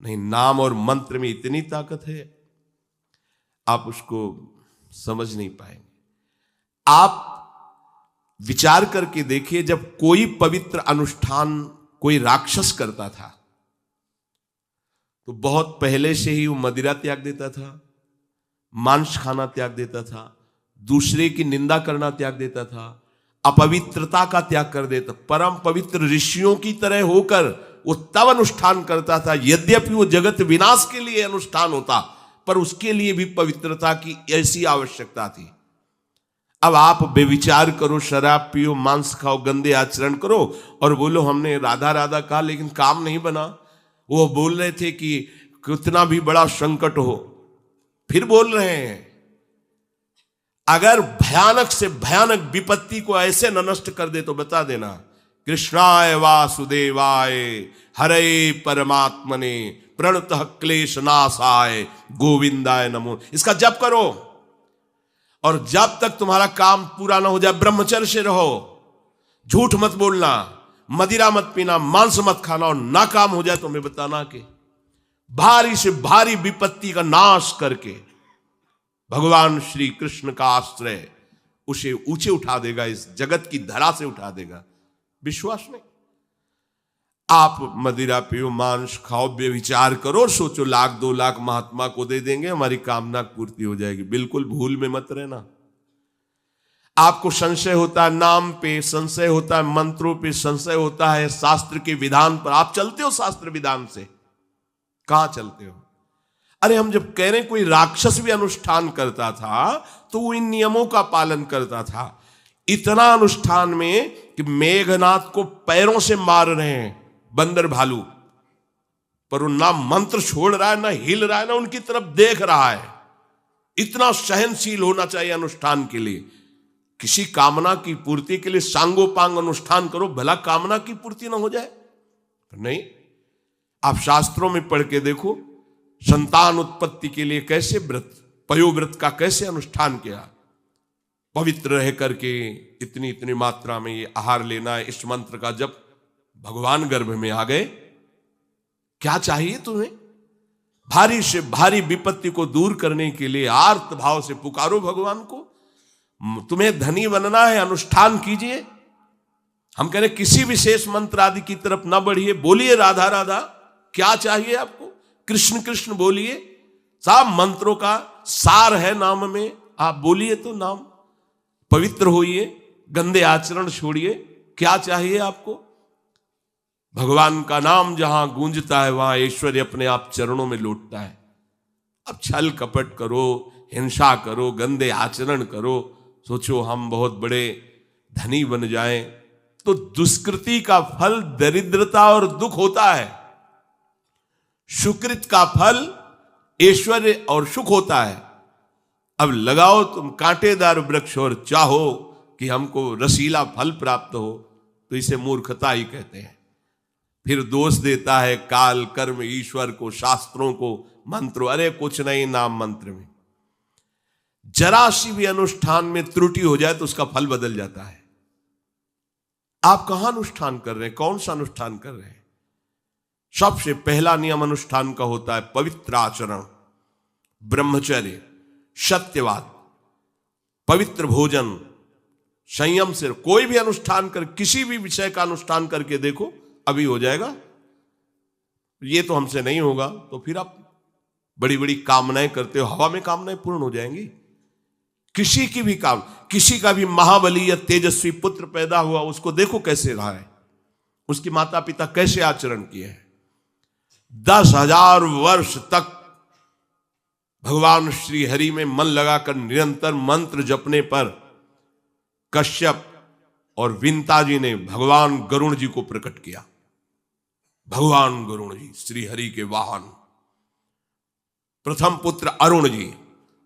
नहीं, नाम और मंत्र में इतनी ताकत है, आप उसको समझ नहीं पाएंगे। आप विचार करके देखिए, जब कोई पवित्र अनुष्ठान कोई राक्षस करता था तो बहुत पहले से ही वो मदिरा त्याग देता था, मांस खाना त्याग देता था, दूसरे की निंदा करना त्याग देता था, अपवित्रता का त्याग कर देता। परम पवित्र ऋषियों की तरह होकर वो तब अनुष्ठान करता था, यद्यपि वो जगत विनाश के लिए अनुष्ठान होता, पर उसके लिए भी पवित्रता की ऐसी आवश्यकता थी। अब आप बेविचार करो, शराब पियो, मांस खाओ, गंदे आचरण करो और बोलो हमने राधा राधा कहा लेकिन काम नहीं बना। वो बोल रहे थे कि कितना भी बड़ा संकट हो, फिर बोल रहे हैं। अगर भयानक से भयानक विपत्ति को ऐसे न नष्ट कर दे तो बता देना, कृष्णाय वासुदेवाय हरे परमात्मने प्रणतः क्लेश नाशाय गोविंदाय नमो, इसका जप करो। और जब तक तुम्हारा काम पूरा ना हो जाए ब्रह्मचर्य से रहो, झूठ मत बोलना, मदिरा मत पीना, मांस मत खाना, और ना काम हो जाए तो हमें बताना कि भारी से भारी विपत्ति का नाश करके भगवान श्री कृष्ण का आश्रय उसे ऊंचे उठा देगा, इस जगत की धरा से उठा देगा। विश्वास नहीं? आप मदिरा पियो, मांस खाओ, बेविचार करो, सोचो 1,00,000 2,00,000 महात्मा को दे देंगे, हमारी कामना पूर्ति हो जाएगी। बिल्कुल भूल में मत रहना। आपको संशय होता है नाम पे, संशय होता है मंत्रों पे, संशय होता है शास्त्र के विधान पर। आप चलते हो शास्त्र विधान से? कहां चलते हो? अरे हम जब कह रहे कोई राक्षस भी अनुष्ठान करता था तो वो इन नियमों का पालन करता था। इतना अनुष्ठान में कि मेघनाथ को पैरों से मार रहे हैं बंदर भालू, पर वो ना मंत्र छोड़ रहा है, ना हिल रहा है, ना उनकी तरफ देख रहा है। इतना सहनशील होना चाहिए अनुष्ठान के लिए। किसी कामना की पूर्ति के लिए सांगोपांग अनुष्ठान करो, भला कामना की पूर्ति ना हो जाए? नहीं। आप शास्त्रों में पढ़ के देखो, संतान उत्पत्ति के लिए कैसे व्रत, पयोव्रत का कैसे अनुष्ठान किया। पवित्र रह करके इतनी इतनी मात्रा में ये आहार लेना है, इस मंत्र का जब भगवान गर्भ में आ गए। क्या चाहिए तुम्हें? भारी से भारी विपत्ति को दूर करने के लिए आर्त भाव से पुकारो भगवान को। तुम्हें धनी बनना है, अनुष्ठान कीजिए। हम कह रहे किसी विशेष मंत्र आदि की तरफ ना बढ़िए, बोलिए राधा राधा। क्या चाहिए आपको? कृष्ण कृष्ण बोलिए। सब मंत्रों का सार है नाम में, आप बोलिए तो नाम। पवित्र होइए, गंदे आचरण छोड़िए। क्या चाहिए आपको? भगवान का नाम जहां गूंजता है वहां ऐश्वर्य अपने आप चरणों में लौटता है। अब छल कपट करो, हिंसा करो, गंदे आचरण करो, सोचो हम बहुत बड़े धनी बन जाएं, तो दुष्कृति का फल दरिद्रता और दुख होता है। सुकृत का फल ऐश्वर्य और सुख होता है। अब लगाओ तुम कांटेदार वृक्ष और चाहो कि हमको रसीला फल प्राप्त हो, तो इसे मूर्खता ही कहते हैं। फिर दोष देता है काल, कर्म, ईश्वर को, शास्त्रों को, मंत्रों। अरे कुछ नहीं, नाम मंत्र में जरा सी भी अनुष्ठान में त्रुटि हो जाए तो उसका फल बदल जाता है। आप कहां अनुष्ठान कर रहे हैं? कौन सा अनुष्ठान कर रहे हैं? सबसे पहला नियम अनुष्ठान का होता है पवित्र आचरण, ब्रह्मचर्य, सत्यवाद, पवित्र भोजन, संयम से। कोई भी अनुष्ठान कर, किसी भी विषय का अनुष्ठान करके देखो, अभी हो जाएगा। ये तो हमसे नहीं होगा, तो फिर आप बड़ी बड़ी कामनाएं करते हो, हवा में कामनाएं पूर्ण हो जाएंगी। किसी की भी काम, किसी का भी महाबली या तेजस्वी पुत्र पैदा हुआ, उसको देखो कैसे रहा है, उसके माता पिता कैसे आचरण किए हैं। 10,000 वर्ष तक भगवान श्री हरि में मन लगाकर निरंतर मंत्र जपने पर कश्यप और विंता जी ने भगवान गरुण जी को प्रकट किया। भगवान गरुण जी श्री हरि के वाहन, प्रथम पुत्र अरुण जी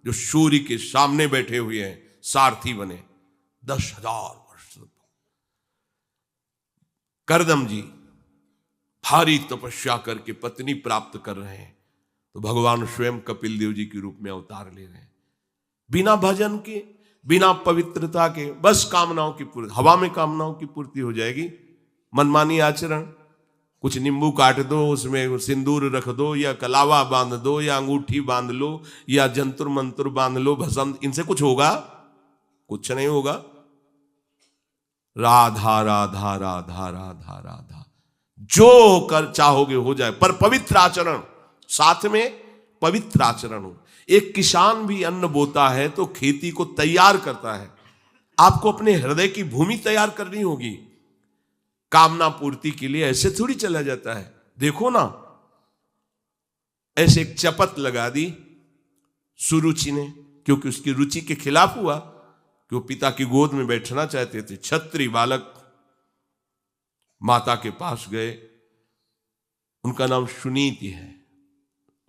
जो सूर्य के सामने बैठे हुए हैं, सारथी बने 10,000 वर्ष। करदम जी भारी तपस्या करके पत्नी प्राप्त कर रहे हैं, तो भगवान स्वयं कपिल देव जी के रूप में अवतार ले रहे हैं। बिना भजन के, बिना पवित्रता के, बस कामनाओं की पूर्ति, हवा में कामनाओं की पूर्ति हो जाएगी। मनमानी आचरण, कुछ नींबू काट दो, उसमें सिंदूर रख दो, या कलावा बांध दो, या अंगूठी बांध लो, या जंतुर मंत्र बांध लो, भस्म, इनसे कुछ होगा? कुछ नहीं होगा। राधा राधा राधा राधा राधा, जो कर चाहोगे हो जाए, पर पवित्र आचरण, साथ में पवित्र आचरण हो। एक किसान भी अन्न बोता है तो खेती को तैयार करता है। आपको अपने हृदय की भूमि तैयार करनी होगी। कामना पूर्ति के लिए ऐसे थोड़ी चला जाता है। देखो ना, ऐसे एक चपत लगा दी सुरुचि ने, क्योंकि उसकी रुचि के खिलाफ हुआ कि वो पिता की गोद में बैठना चाहते थे। छत्री बालक माता के पास गए, उनका नाम सुनीति है।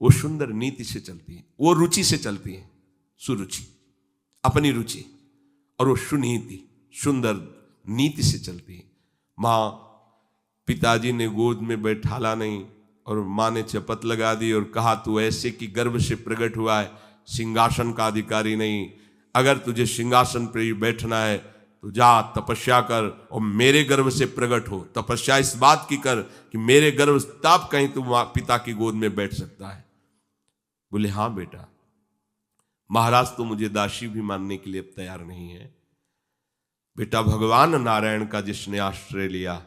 वो सुंदर नीति से चलती है, वो रुचि से चलती है, सुरुचि अपनी रुचि, और वो सुनीति सुंदर नीति से चलती है। माँ, पिताजी ने गोद में बैठाला नहीं, और माँ ने चपत लगा दी और कहा तू ऐसे कि गर्भ से प्रकट हुआ है, सिंहासन का अधिकारी नहीं। अगर तुझे सिंहासन पर बैठना है तो जा तपस्या कर और मेरे गर्भ से प्रकट हो। तपस्या इस बात की कर कि मेरे गर्भ तब कहीं तू पिता की गोद में बैठ सकता है। बोले हाँ बेटा। महाराज तो मुझे दासी भी मानने के लिए अब तैयार नहीं है। बेटा, भगवान नारायण का जिसने आश्रय लिया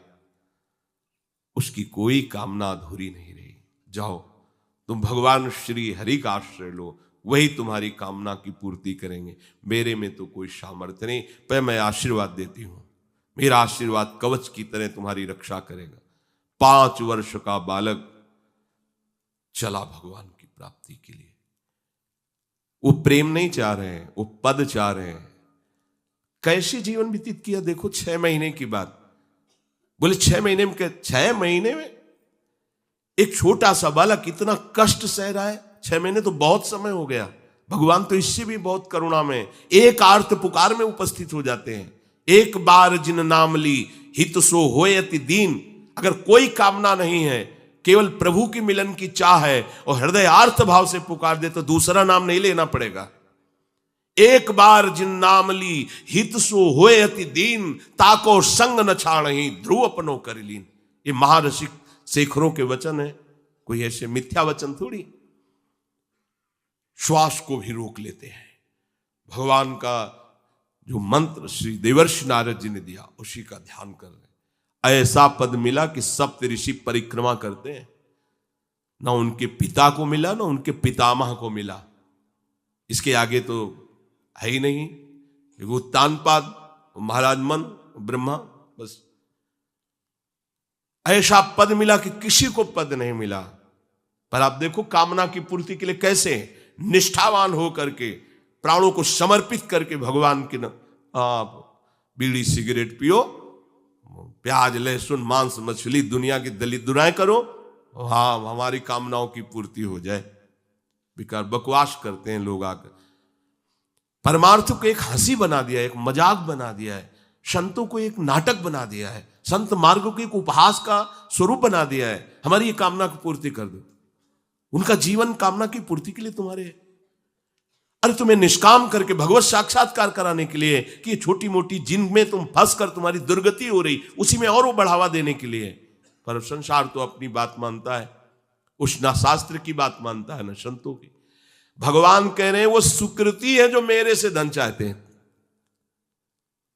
उसकी कोई कामना अधूरी नहीं रही। जाओ तुम भगवान श्री हरि का आश्रय लो, वही तुम्हारी कामना की पूर्ति करेंगे। मेरे में तो कोई सामर्थ्य नहीं, पर मैं आशीर्वाद देती हूं। मेरा आशीर्वाद कवच की तरह तुम्हारी रक्षा करेगा। 5 वर्ष का बालक चला भगवान की प्राप्ति के लिए। वो प्रेम नहीं चाह रहे हैं, वो पद चाह रहे हैं। कैसे जीवन व्यतीत किया देखो। 6 महीने की बात। बोले 6 महीने में, 6 महीने में एक छोटा सा बालक इतना कष्ट सह रहा है। 6 महीने तो बहुत समय हो गया। भगवान तो इससे भी बहुत करुणा में एक आर्त पुकार में उपस्थित हो जाते हैं। एक बार जिन नाम ली हित सो होए अति दीन। अगर कोई कामना नहीं है, केवल प्रभु की मिलन की चाह है और हृदय आर्त भाव से पुकार दे तो दूसरा नाम नहीं लेना पड़ेगा। एक बार जिन नाम ली हित सो होए अति दीन, ताको संग न छाड़ही ध्रुव अपनो कर लीन। ये महर्षि शेखरों के वचन है, कोई ऐसे मिथ्या वचन थोड़ी। श्वास को भी रोक लेते हैं। भगवान का जो मंत्र श्री देवर्षि नारद जी ने दिया उसी का ध्यान कर रहे। ऐसा पद मिला कि सप्त ऋषि परिक्रमा करते हैं। ना उनके पिता को मिला, ना उनके पितामह को मिला। इसके आगे तो है ही नहीं। उत्तानपाद, महाराज मन, ब्रह्मा, बस ऐसा पद मिला कि किसी को पद नहीं मिला। पर आप देखो कामना की पूर्ति के लिए कैसे निष्ठावान हो करके, प्राणों को समर्पित करके भगवान की आप बीड़ी सिगरेट पियो, प्याज लहसुन मांस मछली दुनिया की दलित दुराएं करो, हाँ हमारी कामनाओं की पूर्ति हो जाए। बेकार बकवास करते हैं लोग आकर। परमार्थ को एक हंसी बना दिया है, एक मजाक बना दिया है। संतों को एक नाटक बना दिया है। संत मार्ग को एक उपहास का स्वरूप बना दिया है। हमारी ये कामना की पूर्ति कर दो। उनका जीवन कामना की पूर्ति के लिए तुम्हारे, अरे तुम्हें निष्काम करके भगवत साक्षात्कार कराने के लिए कि छोटी मोटी जिनमें तुम फंस कर तुम्हारी दुर्गति हो रही उसी में और वो बढ़ावा देने के लिए। पर संसार तो अपनी बात मानता है, उस ना शास्त्र की बात मानता है ना संतों की। भगवान कह रहे हैं वो सुकृति है जो मेरे से धन चाहते हैं,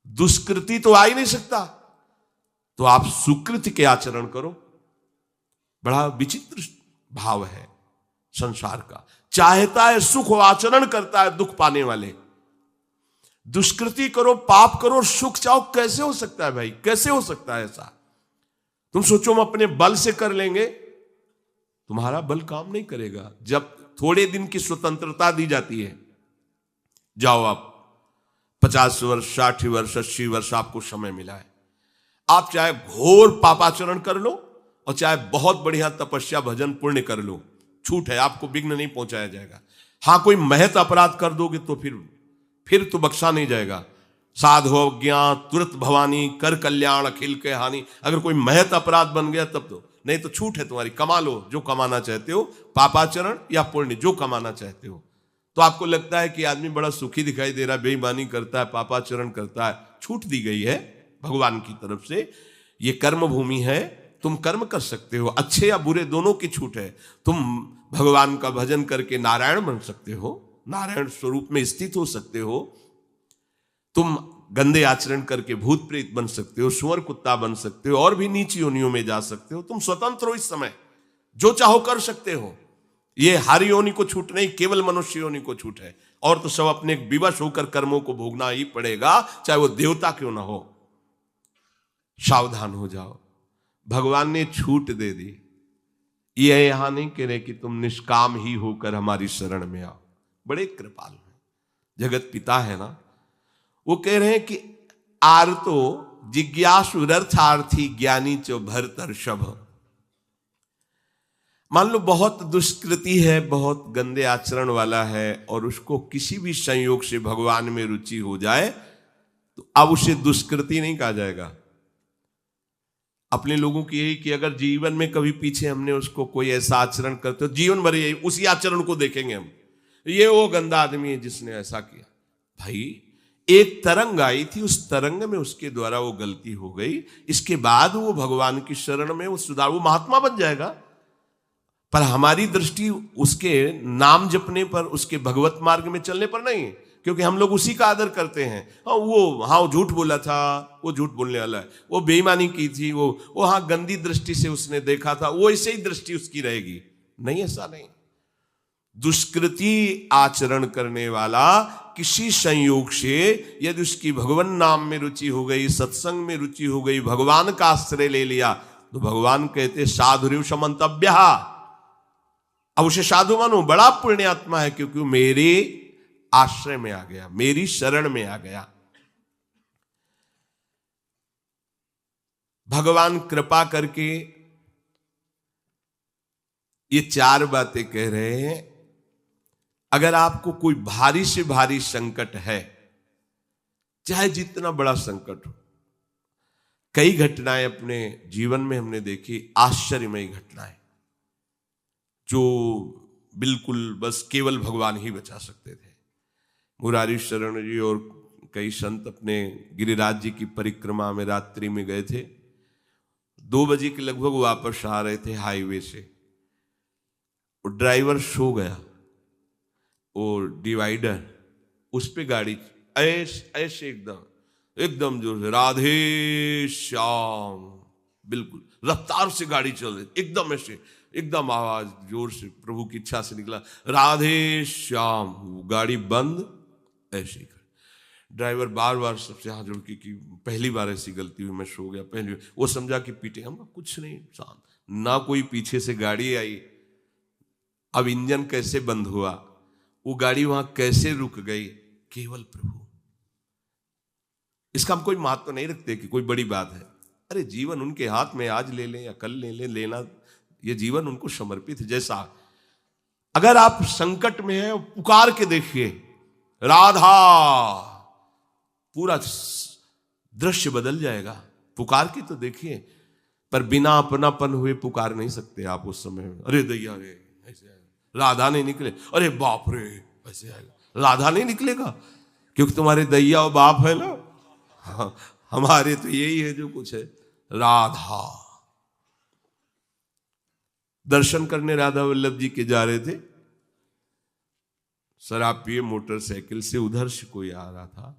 दुष्कृति तो आ ही नहीं सकता। तो आप सुकृति के आचरण करो। बड़ा विचित्र भाव है संसार का। चाहता है सुख, आचरण करता है दुख पाने वाले। दुष्कृति करो, पाप करो, सुख चाहो, कैसे हो सकता है भाई? कैसे हो सकता है ऐसा? तुम सोचो हम अपने बल से कर लेंगे, तुम्हारा बल काम नहीं करेगा। जब थोड़े दिन की स्वतंत्रता दी जाती है, जाओ आप 50 वर्ष 60 वर्ष 80 वर्ष आपको समय मिला है, आप चाहे घोर पापाचरण कर लो और चाहे बहुत बढ़िया तपस्या भजन पुण्य कर लो, छूट है, आपको विघ्न नहीं पहुंचाया जाएगा। हां कोई महत अपराध कर दोगे तो फिर तो बख्शा नहीं जाएगा। साधु ज्ञान तुरंत भवानी कर कल्याण अखिल के हानि। अगर कोई महत अपराध बन गया तब तो, नहीं तो छूट है तुम्हारी, कमा लो जो कमाना चाहते हो, पापाचरण या पुण्य जो कमाना चाहते हो। तो आपको लगता है कि आदमी बड़ा सुखी दिखाई दे रहा है, बेईमानी करता है, पापाचरण करता है, छूट दी गई है भगवान की तरफ से। ये कर्म भूमि है तुम कर्म कर सकते हो, अच्छे या बुरे दोनों की छूट है। तुम भगवान का भजन करके नारायण बन सकते हो, नारायण स्वरूप में स्थित हो सकते हो। तुम गंदे आचरण करके भूत प्रेत बन सकते हो, सुअर कुत्ता बन सकते हो, और भी नीची योनियों में जा सकते हो। तुम स्वतंत्र हो, इस समय जो चाहो कर सकते हो। ये हर योनि को छूट नहीं, केवल मनुष्य योनि को छूट है। और तो सब अपने विवश होकर कर्मों को भोगना ही पड़ेगा, चाहे वो देवता क्यों ना हो। सावधान हो जाओ, भगवान ने छूट दे दी। ये यहां नहीं कह रहे कि तुम निष्काम ही होकर हमारी शरण में आओ। बड़े कृपालु हैं, जगत पिता है ना। वो कह रहे हैं कि आर्तो जिज्ञासु रर्थार्थी ज्ञानी चो भरतर्षभ। मान लो बहुत दुष्कृति है, बहुत गंदे आचरण वाला है, और उसको किसी भी संयोग से भगवान में रुचि हो जाए तो अब उसे दुष्कृति नहीं कहा जाएगा। अपने लोगों की यही कि अगर जीवन में कभी पीछे हमने उसको कोई ऐसा आचरण करते हो, जीवन भर यही उसी आचरण को देखेंगे हम, ये वो गंदा आदमी है जिसने ऐसा किया। भाई एक तरंग आई थी, उस तरंग में उसके द्वारा वो गलती हो गई, इसके बाद वो भगवान की शरण में वो सुधार, वो महात्मा बन जाएगा। पर हमारी दृष्टि उसके नाम जपने पर, उसके भगवत मार्ग में चलने पर नहीं है, क्योंकि हम लोग उसी का आदर करते हैं। वो झूठ बोला था, वो झूठ बोलने वाला है, वो बेईमानी की थी, वो हाँ गंदी दृष्टि से उसने देखा था, वो ऐसे ही दृष्टि उसकी रहेगी। नहीं, ऐसा नहीं। दुष्कृति आचरण करने वाला किसी संयोग से यदि उसकी भगवान नाम में रुचि हो गई, सत्संग में रुचि हो गई, भगवान का आश्रय ले लिया, तो भगवान कहते साधुरेव समंतव्य। अब उसे साधु मानो, बड़ा पुण्यात्मा है, क्योंकि वो मेरे आश्रय में आ गया, मेरी शरण में आ गया। भगवान कृपा करके ये चार बातें कह रहे हैं। अगर आपको कोई भारी से भारी संकट है, चाहे जितना बड़ा संकट हो, कई घटनाएं अपने जीवन में हमने देखी, आश्चर्यमयी घटनाएं, जो बिल्कुल बस केवल भगवान ही बचा सकते थे। मुरारी शरण जी और कई संत अपने गिरिराज जी की परिक्रमा में रात्रि में गए थे। 2 बजे के लगभग वापस आ रहे थे हाईवे से, और ड्राइवर सो गया, और डिवाइडर उस पे गाड़ी ऐसे एकदम जो राधे श्याम, बिल्कुल रफ्तार से गाड़ी चल रही, एकदम ऐसे, एकदम आवाज जोर से प्रभु की इच्छा से निकला, राधे श्याम। गाड़ी बंद, ऐसे ही ड्राइवर बार बार सबसे हाथ जोड़ के कि पहली बार ऐसी गलती हुई, मैं सो गया पहली। वो समझा कि पीटे हम, कुछ नहीं, शांत। ना कोई पीछे से गाड़ी आई, अब इंजन कैसे बंद हुआ, वो गाड़ी वहां कैसे रुक गई, केवल प्रभु। इसका हम कोई महत्व नहीं रखते कि कोई बड़ी बात है। अरे जीवन उनके हाथ में, आज ले लें या कल ले लें, लेना ये जीवन उनको समर्पित है। जैसा अगर आप संकट में हैं, पुकार के देखिए राधा, पूरा दृश्य बदल जाएगा। पुकार के तो देखिए, पर बिना अपनापन हुए पुकार नहीं सकते आप उस समय। अरे दैया रे, ऐसे आएगा, राधा नहीं निकले, अरे बाप रे, ऐसे आएगा, राधा नहीं निकलेगा, क्योंकि तुम्हारे दैया और बाप है ना। हाँ, हमारे तो यही है जो कुछ है, राधा। दर्शन करने राधा वल्लभ जी के जा रहे थे, शराब पिए मोटरसाइकिल से, उधर से कोई आ रहा था,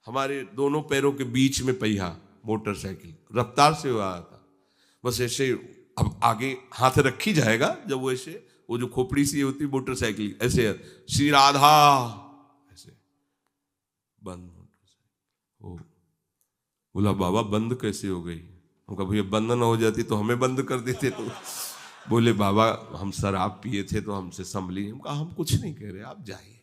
हमारे दोनों पैरों के बीच में पहिया, मोटरसाइकिल रफ्तार से आ रहा था, बस ऐसे। अब आगे हाथ रखी जाएगा जब वो ऐसे, वो जो खोपड़ी सी होती मोटरसाइकिल, ऐसे श्री राधा, ऐसे बंद मोटरसाइकिल। बोला बाबा बंद कैसे हो गई? हम कहा भैया बंद ना हो जाती तो हमें बंद कर देते। तो बोले बाबा हम शराब पिए थे तो हमसे संभली। हम कहा हम कुछ नहीं कह रहे, आप जाइए।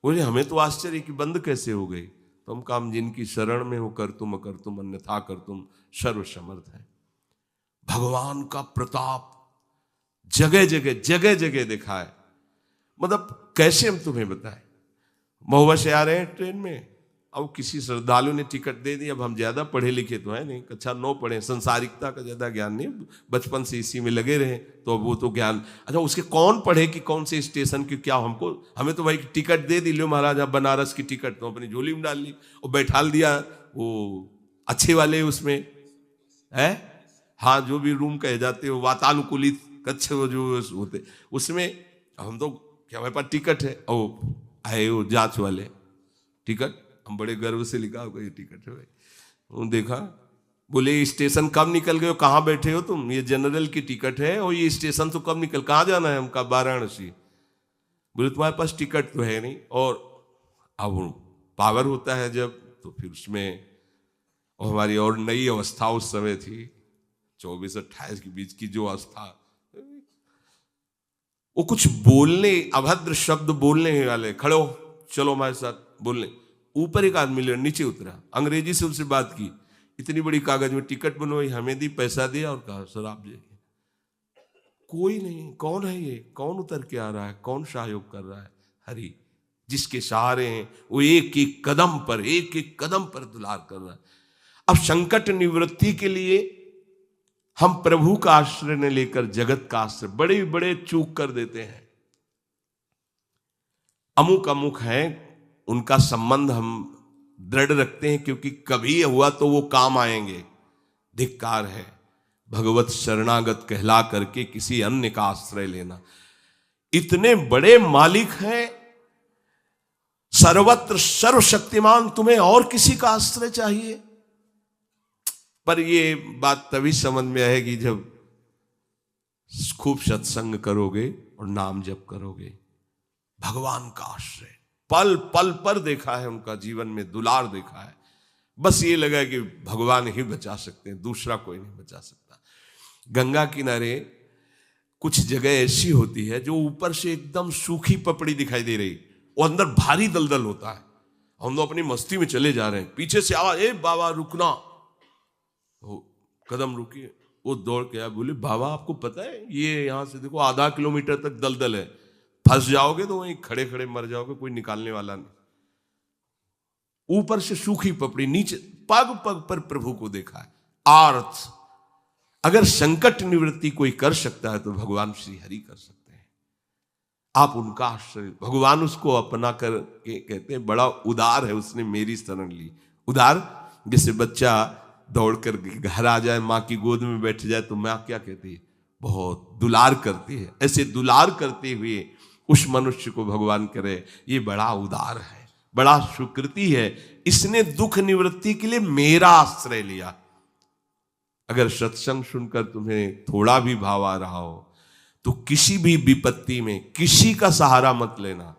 बोले हमें तो आश्चर्य कि बंद कैसे हो गई। तो हम कहा हम जिनकी शरण में हो कर तुम अन्यथा कर तुम सर्व समर्थ है। भगवान का प्रताप जगह जगह देखा है। मतलब कैसे हम तुम्हें बताएं। महुआ से आ रहे हैं ट्रेन में, अब किसी श्रद्धालु ने टिकट दे दी। अब हम ज्यादा पढ़े लिखे तो है नहीं, कक्षा 9 पढ़े, संसारिकता का ज्यादा ज्ञान नहीं, बचपन से इसी में लगे रहे, तो अब वो तो ज्ञान। अच्छा उसके कौन पढ़े कि कौन से स्टेशन की क्या, हमें तो भाई टिकट दे दी, लो महाराज बनारस की टिकट, तो अपनी झोली में डाल ली और बैठाल दिया वो अच्छे वाले उसमें है। हाँ, जो भी रूम कहे जाते हो, वातानुकूलित कक्ष जो होते, उसमें हम तो क्या हमारे पास टिकट है, ओ आए वो जांच वाले, टिकट, हम बड़े गर्व से लिखा होगा ये टिकट है भाई। वो देखा, बोले स्टेशन कब निकल गए हो, कहाँ बैठे हो तुम, ये जनरल की टिकट है और ये स्टेशन तो कब निकल, कहाँ जाना है हमका, वाराणसी। बोले तुम्हारे पास टिकट तो है नहीं। और अब पावर होता है जब, तो फिर उसमें, और हमारी और नई अवस्था उस समय थी 24-28 के बीच की जो अवस्था, वो कुछ बोलने, अभद्र शब्द बोलने वाले, खड़े हो चलो हमारे साथ बोलने। ऊपर एक आदमी ले नीचे उतरा, अंग्रेजी से उनसे बात की, इतनी बड़ी कागज में टिकट बनवाई, हमें दी, पैसा दिया और कहा सर आप जाइए। कोई नहीं, कौन है ये, कौन उतर के आ रहा है, कौन सहयोग कर रहा है, हरि, जिसके सहारे हैं वो एक एक कदम पर दुलार कर रहा है। अब संकट निवृत्ति के लिए हम प्रभु का आश्रय न लेकर जगत का आश्रय, बड़े बड़े चूक कर देते हैं। अमुक अमुक है, उनका संबंध हम दृढ़ रखते हैं क्योंकि कभी हुआ तो वो काम आएंगे। धिक्कार है भगवत शरणागत कहला करके किसी अन्य का आश्रय लेना। इतने बड़े मालिक हैं, सर्वत्र सर्वशक्तिमान, तुम्हें और किसी का आश्रय चाहिए? पर ये बात तभी समझ में आएगी जब खूब सत्संग करोगे और नाम जप करोगे। भगवान का आश्रय पल पल पर देखा है, उनका जीवन में दुलार देखा है। बस ये लगा कि भगवान ही बचा सकते हैं, दूसरा कोई नहीं बचा सकता। गंगा किनारे कुछ जगह ऐसी होती है जो ऊपर से एकदम सूखी पपड़ी दिखाई दे रही, वो अंदर भारी दलदल होता है। हम लोग अपनी मस्ती में चले जा रहे हैं, पीछे से आवाज, ए बाबा रुकना, कदम रुकिए। वो दौड़ के आया, बोले बाबा आपको पता है ये यहां से देखो आधा किलोमीटर तक दलदल है, फंस जाओगे तो वहीं खड़े खड़े मर जाओगे, कोई निकालने वाला नहीं। ऊपर से सूखी पपड़ी, नीचे पग पग पर प्रभु को देखा है। आर्थ, अगर संकट निवृत्ति कोई कर सकता है तो भगवान श्री हरि कर सकते हैं। आप उनका आश्रय, भगवान उसको अपना कर के कहते हैं बड़ा उदार है, उसने मेरी शरण ली। उदार, जैसे बच्चा दौड़ कर घर आ जाए, माँ की गोद में बैठ जाए तो माँ क्या कहती है, बहुत दुलार करती है। ऐसे दुलार करते हुए उस मनुष्य को भगवान करे ये बड़ा उदार है, बड़ा सुकृति है, इसने दुख निवृत्ति के लिए मेरा आश्रय लिया। अगर सत्संग सुनकर तुम्हें थोड़ा भी भाव आ रहा हो तो किसी भी विपत्ति में किसी का सहारा मत लेना,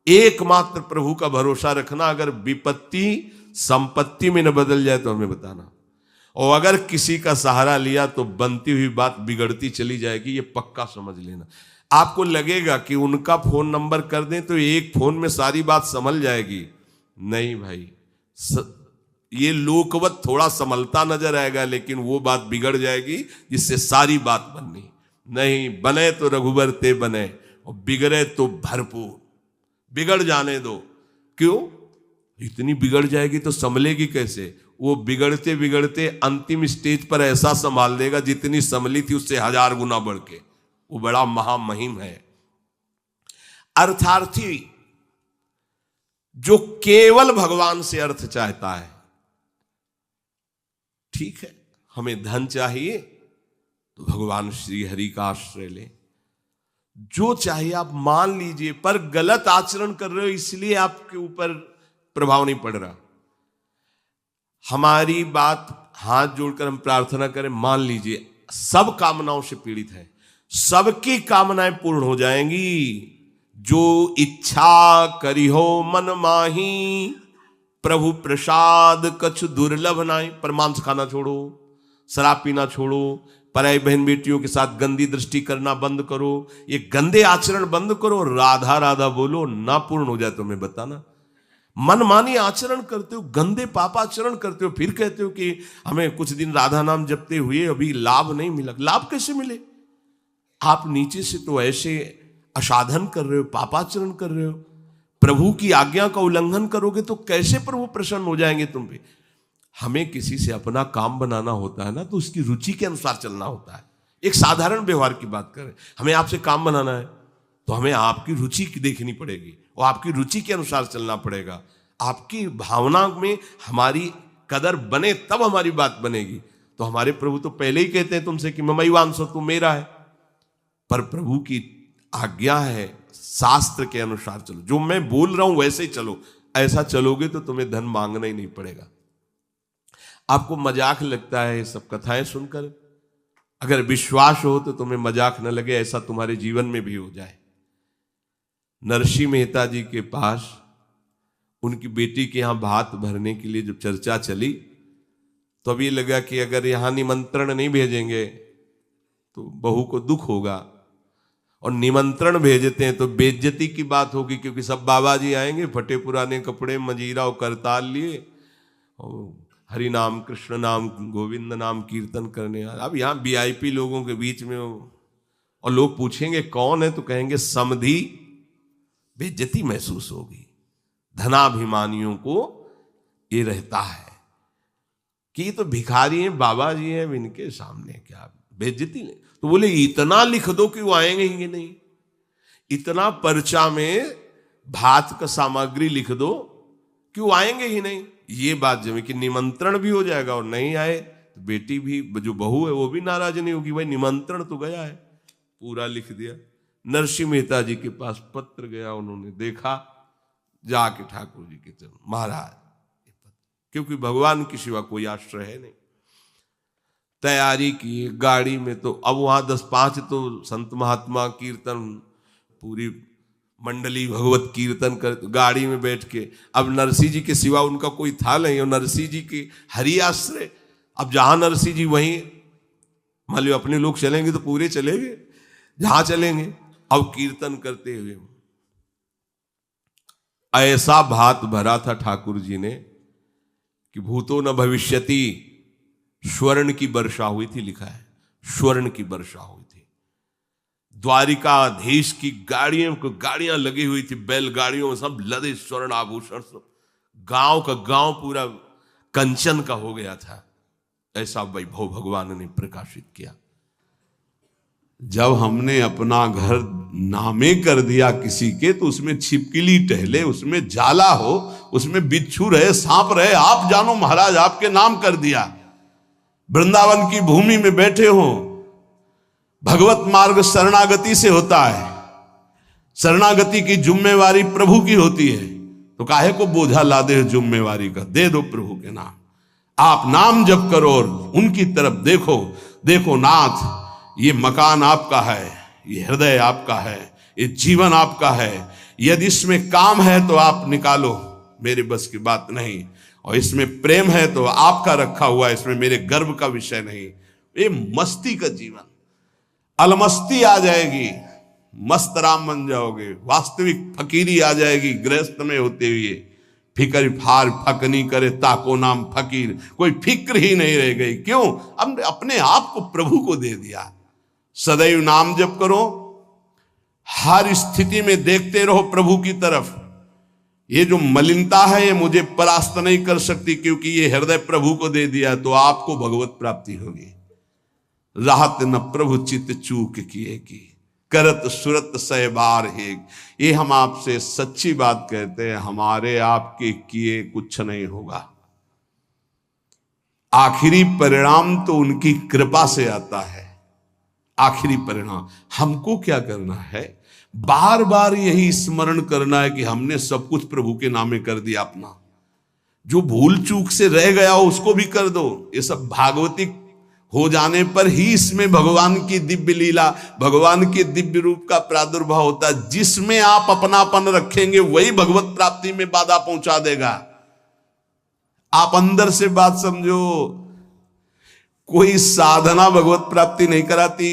एकमात्र प्रभु का भरोसा रखना। अगर विपत्ति संपत्ति में न बदल जाए तो हमें बताना, और अगर किसी का सहारा लिया तो बनती हुई बात बिगड़ती चली जाएगी, ये पक्का समझ लेना। आपको लगेगा कि उनका फोन नंबर कर दें तो एक फोन में सारी बात संभल जाएगी, नहीं भाई, ये लोकवत थोड़ा संभलता नजर आएगा, लेकिन वो बात बिगड़ जाएगी जिससे सारी बात बननी नहीं। बने तो रघुबर ते बने, और बिगड़े तो भरपूर, बिगड़ जाने दो। क्यों? इतनी बिगड़ जाएगी तो संभलेगी कैसे? वो बिगड़ते बिगड़ते अंतिम स्टेज पर ऐसा संभाल देगा जितनी संभली थी उससे 1000 गुना बढ़ के। वो बड़ा महामहिम है। अर्थार्थी जो केवल भगवान से अर्थ चाहता है, ठीक है, हमें धन चाहिए तो भगवान श्री हरि का आश्रय ले, जो चाहिए आप मान लीजिए, पर गलत आचरण कर रहे हो इसलिए आपके ऊपर प्रभाव नहीं पड़ रहा। हमारी बात हाथ जोड़कर हम प्रार्थना करें, मान लीजिए सब कामनाओं से पीड़ित है, सबकी कामनाएं पूर्ण हो जाएंगी। जो इच्छा करी हो मन माही, प्रभु प्रसाद कछु दुर्लभ नाई। पर मांस खाना छोड़ो, शराब पीना छोड़ो, पराई बहन बेटियों के साथ गंदी दृष्टि करना बंद करो, ये गंदे आचरण बंद करो, राधा राधा बोलो, ना पूर्ण हो जाए तो हमें बताना। मनमानी आचरण करते हो, गंदे पापाचरण करते हो, फिर कहते हो कि हमें कुछ दिन राधा नाम जपते हुए अभी लाभ नहीं मिला। लाभ कैसे मिले? आप नीचे से तो ऐसे असाधन कर रहे हो, पापाचरण कर रहे हो, प्रभु की आज्ञा का उल्लंघन करोगे तो कैसे प्रभु प्रसन्न हो जाएंगे तुम पे? हमें किसी से अपना काम बनाना होता है ना, तो उसकी रुचि के अनुसार चलना होता है। एक साधारण व्यवहार की बात करें, हमें आपसे काम बनाना है तो हमें आपकी रुचि देखनी पड़ेगी और आपकी रुचि के अनुसार चलना पड़ेगा। आपकी भावना में हमारी कदर बने तब हमारी बात बनेगी। तो हमारे प्रभु तो पहले ही कहते हैं तुमसे कि ममैवांसो, तू मेरा है। पर प्रभु की आज्ञा है शास्त्र के अनुसार चलो, जो मैं बोल रहा हूं वैसे ही चलो। ऐसा चलोगे तो तुम्हें धन मांगना ही नहीं पड़ेगा। आपको मजाक लगता है ये सब कथाएं सुनकर, अगर विश्वास हो तो तुम्हें मजाक न लगे, ऐसा तुम्हारे जीवन में भी हो जाए। नरसिंह मेहता जी के पास उनकी बेटी के यहां भात भरने के लिए जब चर्चा चली, तो अब ये लगा कि अगर यहां निमंत्रण नहीं भेजेंगे तो बहू को दुख होगा, और निमंत्रण भेजते हैं तो बेइज्जती की बात होगी, क्योंकि सब बाबा जी आएंगे फटे पुराने कपड़े, मजीरा और करताल लिए, और हरि नाम कृष्ण नाम गोविंद नाम कीर्तन करने। अब यहाँ वीआईपी लोगों के बीच में और लोग पूछेंगे कौन है, तो कहेंगे समधी, बेइज्जती महसूस होगी। धनाभिमानियों को ये रहता है कि ये तो भिखारी हैं, बाबा जी हैं, इनके सामने क्या बेइज्जती नहीं। तो बोले इतना लिख दो कि वो आएंगे ही नहीं, इतना पर्चा में भात का सामग्री लिख दो कि वो आएंगे ही नहीं। ये बात जब कि निमंत्रण भी हो जाएगा और नहीं आए तो बेटी भी, जो बहू है वो भी नाराज नहीं होगी, भाई निमंत्रण तो गया है। पूरा लिख दिया। नरसिंह मेहता जी के पास पत्र गया, उन्होंने देखा, जाके ठाकुर जी के चरण, महाराज, क्योंकि भगवान की सिवा कोई आश्रय है नहीं। तैयारी की गाड़ी में, तो अब वहां 10-5 तो संत महात्मा कीर्तन, पूरी मंडली भगवत कीर्तन कर, गाड़ी में बैठ के, अब नरसिंह जी के सिवा उनका कोई था नहीं, और नरसिंह जी की हरि आश्रय। अब जहां नरसिंह जी वहीं, मान लो अपने लोग चलेंगे तो पूरे चलेंगे, जहां चलेंगे। अब कीर्तन करते हुए ऐसा भात भरा था ठाकुर जी ने कि भूतो न भविष्यति, स्वर्ण की वर्षा हुई थी, लिखा है स्वर्ण की वर्षा हुई थी। द्वारिकाधीश की गाड़ियां लगी हुई थी, बैलगाड़ियों में सब लदे स्वर्ण आभूषण, सब गांव का गांव पूरा कंचन का हो गया था। ऐसा वैभव भगवान ने प्रकाशित किया। जब हमने अपना घर नामे कर दिया किसी के, तो उसमें छिपकली टहले, उसमें जाला हो, उसमें बिच्छू रहे, सांप रहे, आप जानो महाराज, आपके नाम कर दिया। वृंदावन की भूमि में बैठे हो, भगवत मार्ग शरणागति से होता है, शरणागति की जिम्मेवारी प्रभु की होती है, तो काहे को बोझा लादे जिम्मेवारी का, दे दो प्रभु के नाम। आप नाम जप करो और उनकी तरफ देखो, देखो नाथ, ये मकान आपका है, ये हृदय आपका है, ये जीवन आपका है, यदि इसमें काम है तो आप निकालो, मेरे बस की बात नहीं, और इसमें प्रेम है तो आपका रखा हुआ, इसमें मेरे गर्व का विषय नहीं। ये मस्ती का जीवन, अलमस्ती आ जाएगी, मस्त राम बन जाओगे, वास्तविक फकीरी आ जाएगी गृहस्थ में होते हुए। फिकर फार फकनी करे ताको नाम फकीर, कोई फिक्र ही नहीं रह गई। क्यों? हमने अपने आप को प्रभु को दे दिया। सदैव नाम जप करो, हर स्थिति में देखते रहो प्रभु की तरफ। ये जो मलिनता है ये मुझे परास्त नहीं कर सकती, क्योंकि ये हृदय प्रभु को दे दिया, तो आपको भगवत प्राप्ति होगी। राहत न प्रभु चित चूक किए की, करत सुरत सय बार हेग। ये हम आपसे सच्ची बात कहते हैं, हमारे आपके किए कुछ नहीं होगा। आखिरी परिणाम तो उनकी कृपा से आता है। आखिरी परिणाम हमको क्या करना है? बार बार यही स्मरण करना है कि हमने सब कुछ प्रभु के नामे कर दिया अपना। जो भूल चूक से रह गया हो उसको भी कर दो। ये सब भागवतिक हो जाने पर ही इसमें भगवान की दिव्य लीला, भगवान के दिव्य रूप का प्रादुर्भाव होता है। जिसमें आप अपनापन रखेंगे वही भगवत प्राप्ति में बाधा पहुंचा देगा। आप अंदर से बात समझो, कोई साधना भगवत प्राप्ति नहीं कराती।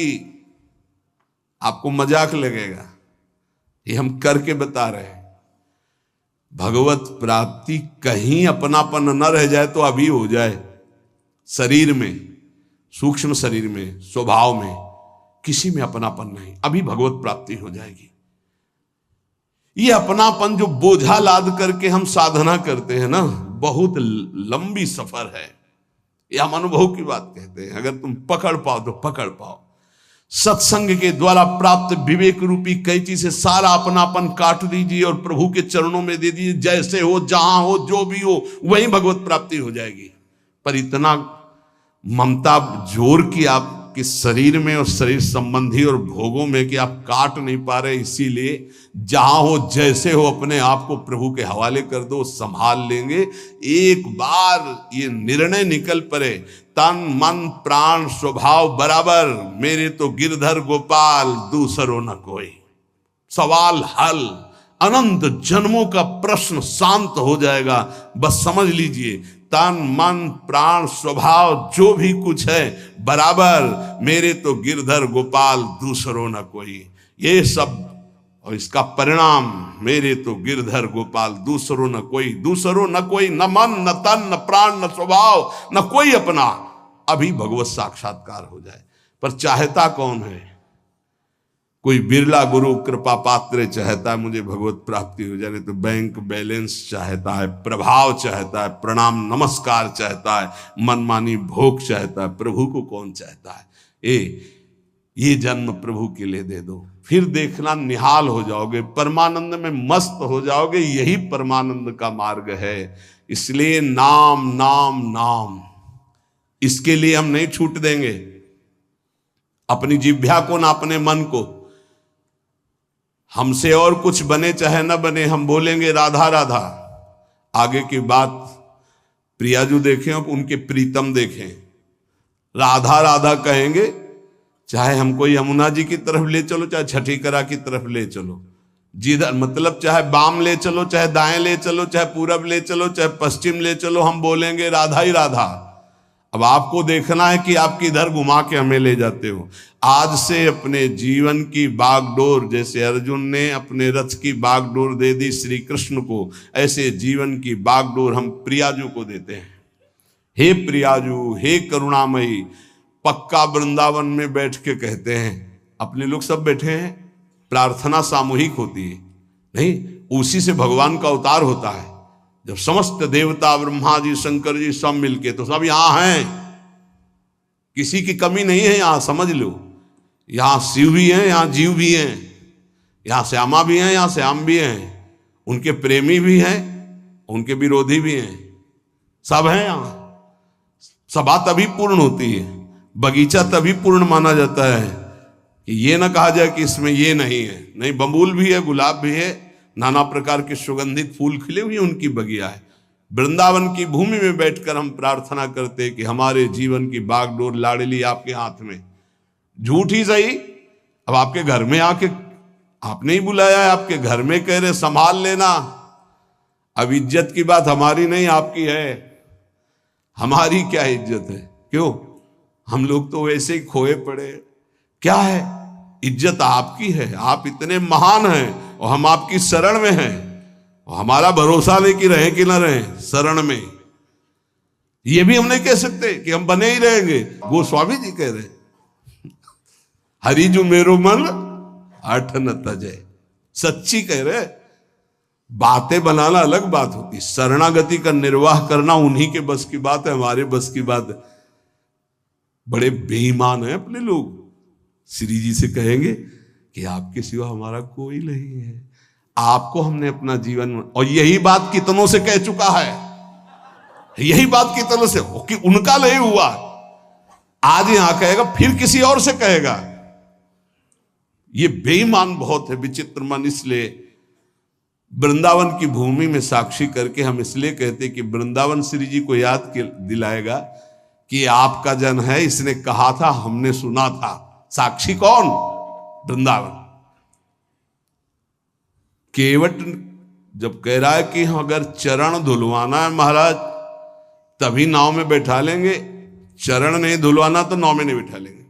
आपको मजाक लगेगा, ये हम करके बता रहे हैं। भगवत प्राप्ति कहीं अपनापन न रह जाए तो अभी हो जाए। शरीर में, सूक्ष्म शरीर में, स्वभाव में, किसी में अपनापन नहीं, अभी भगवत प्राप्ति हो जाएगी। ये अपनापन जो बोझा लाद करके हम साधना करते हैं ना, बहुत लंबी सफर है। ये हम अनुभव की बात कहते हैं। अगर तुम पकड़ पाओ तो पकड़ पाओ। सत्संग के द्वारा प्राप्त विवेक रूपी कैंची से सारा अपनापन काट दीजिए और प्रभु के चरणों में दे दीजिए। जैसे हो, जहां हो, जो भी हो, वही भगवत प्राप्ति हो जाएगी। पर इतना ममता जोर की आपके शरीर में और शरीर संबंधी और भोगों में कि आप काट नहीं पा रहे, इसीलिए जहां हो जैसे हो अपने आप को प्रभु के हवाले कर दो, संभाल लेंगे। एक बार ये निर्णय निकल पड़े, तन मन प्राण स्वभाव बराबर, मेरे तो गिरधर गोपाल दूसरो न कोई। सवाल हल, अनंत जन्मों का प्रश्न शांत हो जाएगा। बस समझ लीजिए, तन मन प्राण स्वभाव जो भी कुछ है बराबर, मेरे तो गिरधर गोपाल दूसरो न कोई। ये सब और इसका परिणाम, मेरे तो गिरधर गोपाल दूसरो न कोई, दूसरो न कोई, न मन न तन न प्राण न स्वभाव न कोई अपना। अभी भगवत साक्षात्कार हो जाए। पर चाहता कौन है? कोई बिरला गुरु कृपा पात्र चाहता है मुझे भगवत प्राप्ति हो जाए, तो बैंक बैलेंस चाहता है, प्रभाव चाहता है, प्रणाम नमस्कार चाहता है, मनमानी भोग चाहता है। प्रभु को कौन चाहता है? ये जन्म प्रभु के लिए दे दो, फिर देखना निहाल हो जाओगे, परमानंद में मस्त हो जाओगे। यही परमानंद का मार्ग है। इसलिए नाम नाम नाम, इसके लिए हम नहीं छूट देंगे अपनी जिह्वा को ना अपने मन को। हमसे और कुछ बने चाहे न बने, हम बोलेंगे राधा राधा। आगे की बात प्रियाजू देखें, अब उनके प्रीतम देखें, राधा राधा कहेंगे, चाहे हमको यमुना जी की तरफ ले चलो, चाहे छठी करा की तरफ ले चलो, जिधर मतलब चाहे बाम ले चलो, चाहे दाएं ले चलो, चाहे पूरब ले चलो, चाहे पश्चिम ले चलो, हम बोलेंगे राधा ही राधा। अब आपको देखना है कि आप किधर घुमा के हमें ले जाते हो। आज से अपने जीवन की बागडोर, जैसे अर्जुन ने अपने रथ की बागडोर दे दी श्री कृष्ण को, ऐसे जीवन की बागडोर हम प्रियाजू को देते हैं। हे प्रियाजू, हे करुणामयी, पक्का वृंदावन में बैठ के कहते हैं, अपने लोग सब बैठे हैं, प्रार्थना सामूहिक होती है नहीं, उसी से भगवान का अवतार होता है। जब समस्त देवता ब्रह्मा जी शंकर जी सब मिलके, तो सब यहां हैं, किसी की कमी नहीं है यहां, समझ लो। यहां शिव भी हैं, यहां जीव भी हैं, यहां श्यामा भी हैं, यहां श्याम भी हैं, उनके प्रेमी भी हैं, उनके विरोधी भी हैं, सब हैं यहां। सभा तभी पूर्ण होती है, बगीचा तभी पूर्ण माना जाता है कि ये ना कहा जाए कि इसमें ये नहीं है। नहीं, बबूल भी है, गुलाब भी है, नाना प्रकार के सुगंधित फूल खिले हुए उनकी बगिया है। वृंदावन की भूमि में बैठकर हम प्रार्थना करते कि हमारे जीवन की बागडोर लाडली आपके हाथ में। झूठ ही सही, अब आपके घर में आके आपने ही बुलाया है, आपके घर में कह रहे संभाल लेना। अब इज्जत की बात हमारी नहीं आपकी है। हमारी क्या इज्जत है? क्यों? हम लोग तो वैसे ही खोए पड़े। क्या है? इज्जत आपकी है, आप इतने महान हैं और हम आपकी शरण में हैं, और हमारा भरोसा नहीं कि रहे कि ना रहे शरण में। ये भी हम नहीं कह सकते कि हम बने ही रहेंगे। गोस्वामी जी कह रहे, हरि जो मेरो मन आठ न तजय, सच्ची कह रहे। बातें बनाना अलग बात होती, शरणागति का निर्वाह करना उन्हीं के बस की बात है, हमारे बस की बात है। बड़े बेईमान हैं अपने लोग। श्री जी से कहेंगे कि आपके सिवा हमारा कोई नहीं है, आपको हमने अपना जीवन, और यही बात कितनों से कह चुका है, यही बात कितनों से, कि उनका नहीं हुआ, आज यहां कहेगा, फिर किसी और से कहेगा। ये बेईमान बहुत है, विचित्र मन। इसलिए वृंदावन की भूमि में साक्षी करके हम इसलिए कहते कि वृंदावन श्री जी को याद दिलाएगा कि आपका जन है, इसने कहा था, हमने सुना था। साक्षी कौन? वृंदावन। केवट जब कह रहा है कि अगर चरण धुलवाना है महाराज तभी नाव में बैठा लेंगे, चरण नहीं धुलवाना तो नाव में नहीं बैठा लेंगे,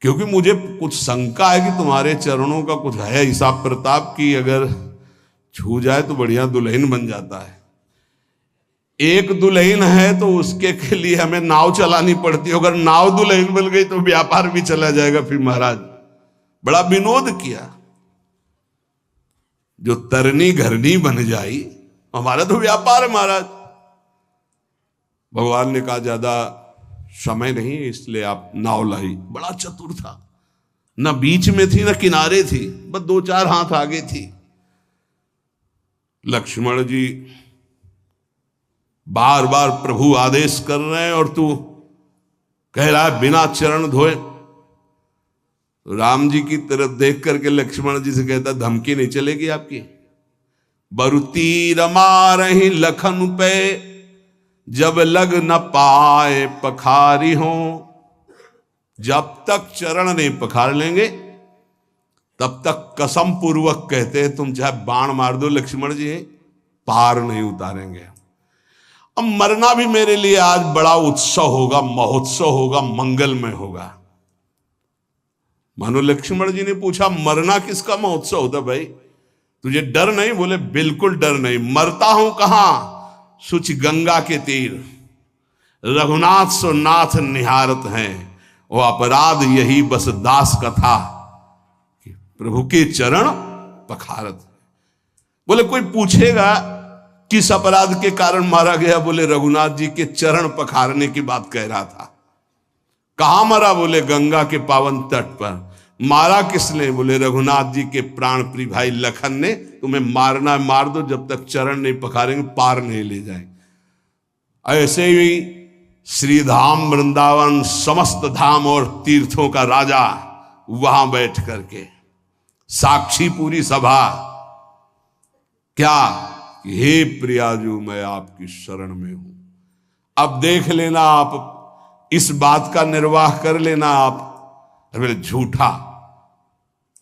क्योंकि मुझे कुछ शंका है कि तुम्हारे चरणों का कुछ है हिसाब प्रताप की, अगर छू जाए तो बढ़िया दुल्हन बन जाता है। एक दुल्हन है तो उसके के लिए हमें नाव चलानी पड़ती है, अगर नाव दुल्हन बन गई तो व्यापार भी चला जाएगा। फिर महाराज बड़ा विनोद किया, जो तरनी घरनी बन जाई, हमारा तो व्यापार है महाराज। भगवान ने कहा ज्यादा समय नहीं है, इसलिए आप नाव लाई। बड़ा चतुर था, न बीच में थी न किनारे थी, बस 2-4 हाथ आगे थी। लक्ष्मण जी बार बार प्रभु आदेश कर रहे हैं और तू कह रहा है बिना चरण धोए। राम जी की तरफ देख करके लक्ष्मण जी से कहता, धमकी नहीं चलेगी आपकी। बरुती रमा रही लखन पे, जब लग न पाए पखारी हो। जब तक चरण नहीं पखार लेंगे तब तक कसम पूर्वक कहते हैं तुम चाहे बाण मार दो लक्ष्मण जी, पार नहीं उतारेंगे। अब मरना भी मेरे लिए आज बड़ा उत्सव होगा, महोत्सव होगा, मंगलमय होगा। मानो लक्ष्मण जी ने पूछा, मरना किसका महोत्सव होता भाई? तुझे डर नहीं? बोले बिल्कुल डर नहीं। मरता हूं कहां? सुच गंगा के तीर, रघुनाथ सो नाथ निहारत हैं। वो अपराध यही बस दास का था, कि प्रभु के चरण पखारत। बोले कोई पूछेगा किस अपराध के कारण मारा गया? बोले रघुनाथ जी के चरण पखारने की बात कह रहा था। कहां मरा? बोले गंगा के पावन तट पर। मारा किसने? बोले रघुनाथ जी के प्राण प्रिय भाई लखन ने। तुम्हें मारना मार दो, जब तक चरण नहीं पखारेंगे पार नहीं ले जाएंगे। ऐसे ही श्रीधाम वृंदावन समस्त धाम और तीर्थों का राजा वहां बैठ करके साक्षी पूरी सभा, क्या हे प्रियाजू मैं आपकी शरण में हूं। अब देख लेना आप, इस बात का निर्वाह कर लेना आप। बोले झूठा?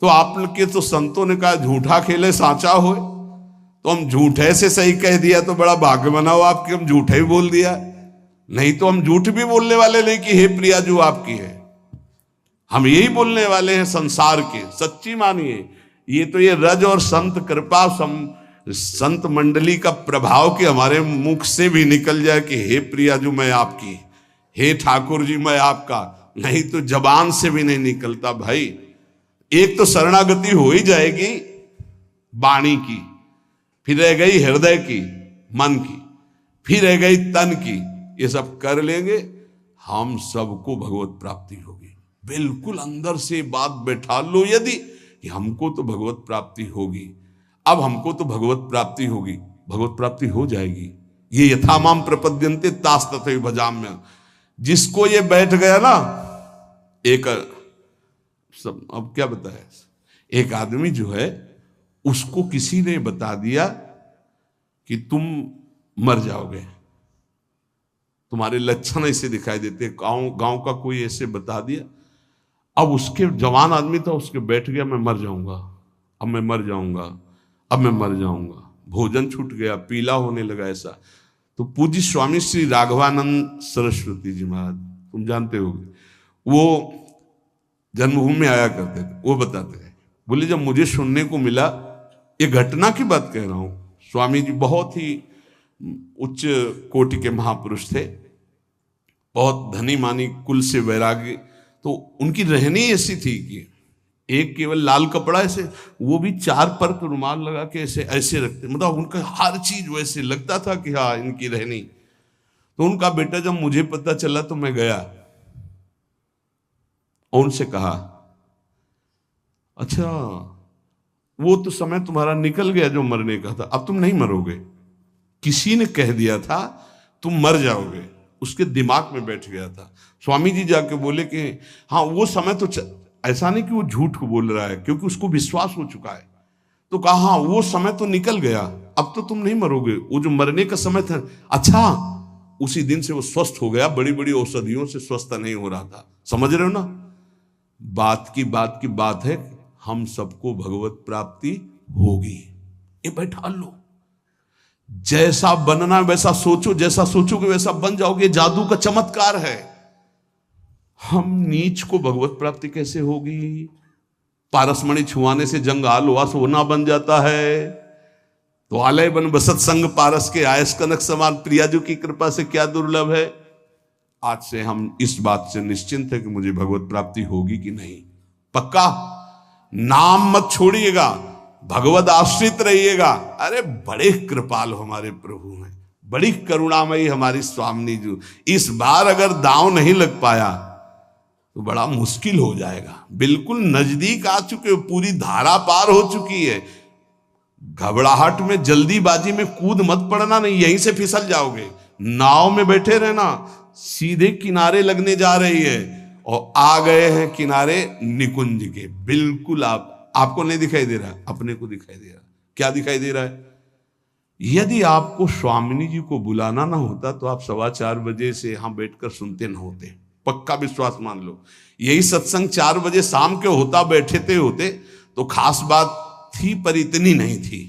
तो आपके तो संतों ने कहा झूठा खेले सांचा होए, तो हम झूठे से सही कह दिया तो बड़ा भाग्य बनाओ आपके, हम झूठे ही बोल दिया। नहीं तो हम झूठ भी बोलने वाले नहीं कि हे प्रियाजू आपकी है। हम यही बोलने वाले हैं संसार के। सच्ची मानिए, ये तो ये रज और संत कृपा संत मंडली का प्रभाव कि हमारे मुख से भी निकल जाए कि हे प्रियाजू मैं आपकी, हे ठाकुर जी मैं आपका। नहीं तो जबान से भी नहीं निकलता भाई। एक तो शरणागति हो ही जाएगी वाणी की, फिर रह गई हृदय की, मन की, फिर रह गई तन की। ये सब कर लेंगे, हम सबको भगवत प्राप्ति होगी। बिल्कुल अंदर से बात बैठा लो यदि कि हमको तो भगवत प्राप्ति होगी। अब हमको तो भगवत प्राप्ति होगी, भगवत प्राप्ति हो जाएगी। ये यथामाम प्रपद्यन्ते तास तथैव भजाम्य। जिसको ये बैठ गया ना, एक सब अब क्या बताया, एक आदमी जो है उसको किसी ने बता दिया कि तुम मर जाओगे, तुम्हारे लक्षण ऐसे दिखाई देते, गांव का कोई ऐसे बता दिया। अब उसके जवान आदमी था, उसके बैठ गया मैं मर जाऊंगा, अब मैं मर जाऊंगा, अब मैं मर जाऊंगा। भोजन छूट गया, पीला होने लगा ऐसा। तो पूज्य स्वामी श्री राघवानंद सरस्वती जी महाराज, तुम जानते होगे, वो जन्मभूमि में आया करते थे। वो बताते हैं, बोले जब मुझे सुनने को मिला, ये घटना की बात कह रहा हूं, स्वामी जी बहुत ही उच्च कोटि के महापुरुष थे, बहुत धनी मानी कुल से वैराग्य। तो उनकी रहनी ऐसी थी कि एक केवल लाल कपड़ा ऐसे, वो भी 4 परत रुमाल लगा के ऐसे ऐसे रखते, मतलब उनका हर चीज वैसे लगता था कि हाँ इनकी रहनी। तो उनका बेटा जब मुझे पता चला तो मैं गया और उनसे कहा, अच्छा वो तो समय तुम्हारा निकल गया जो मरने का था, अब तुम नहीं मरोगे। किसी ने कह दिया था तुम मर जाओगे, उसके दिमाग में बैठ गया था। स्वामी जी जाके बोले कि हाँ वो समय तो ऐसा नहीं कि वो झूठ को बोल रहा है, क्योंकि उसको विश्वास हो चुका है। तो कहा हाँ वो समय तो निकल गया, अब तो तुम नहीं मरोगे, वो जो मरने का समय था। अच्छा, उसी दिन से वो स्वस्थ हो गया, बड़ी बड़ी औषधियों से स्वस्थ नहीं हो रहा था। समझ रहे हो ना? बात की बात है, हम सबको भगवत प्राप्ति होगी। ये बैठा लो, जैसा बनना वैसा सोचो, जैसा सोचोगे वैसा बन जाओगे। जादू का चमत्कार है। हम नीच को भगवत प्राप्ति कैसे होगी? पारसमणि छुआने से जंगाल हुआ सोना बन जाता है। तो आलय बन बसत संग पारस के आयस कनक समान, प्रियाजू की कृपा से क्या दुर्लभ है। आज से हम इस बात से निश्चिंत है कि मुझे भगवत प्राप्ति होगी कि नहीं। पक्का नाम मत छोड़िएगा, भगवत आश्रित रहिएगा। अरे बड़े कृपाल हमारे प्रभु हैं, बड़ी करुणामयी हमारी स्वामिनी जी। इस बार अगर दांव नहीं लग पाया तो बड़ा मुश्किल हो जाएगा। बिल्कुल नजदीक आ चुके हो, पूरी धारा पार हो चुकी है। घबराहट में जल्दीबाजी में कूद मत पड़ना, नहीं यहीं से फिसल जाओगे। नाव में बैठे रहना, सीधे किनारे लगने जा रही है और आ गए हैं किनारे निकुंज के। बिल्कुल आपको नहीं दिखाई दे रहा, अपने को दिखाई दे रहा। क्या दिखाई दे रहा है? यदि आपको स्वामिनी जी को बुलाना ना होता तो आप 4:15 बजे से यहां बैठकर सुनते ना होते। पक्का विश्वास मान लो। यही सत्संग 4 बजे शाम के होता, बैठे होते तो खास बात थी, पर इतनी नहीं थी।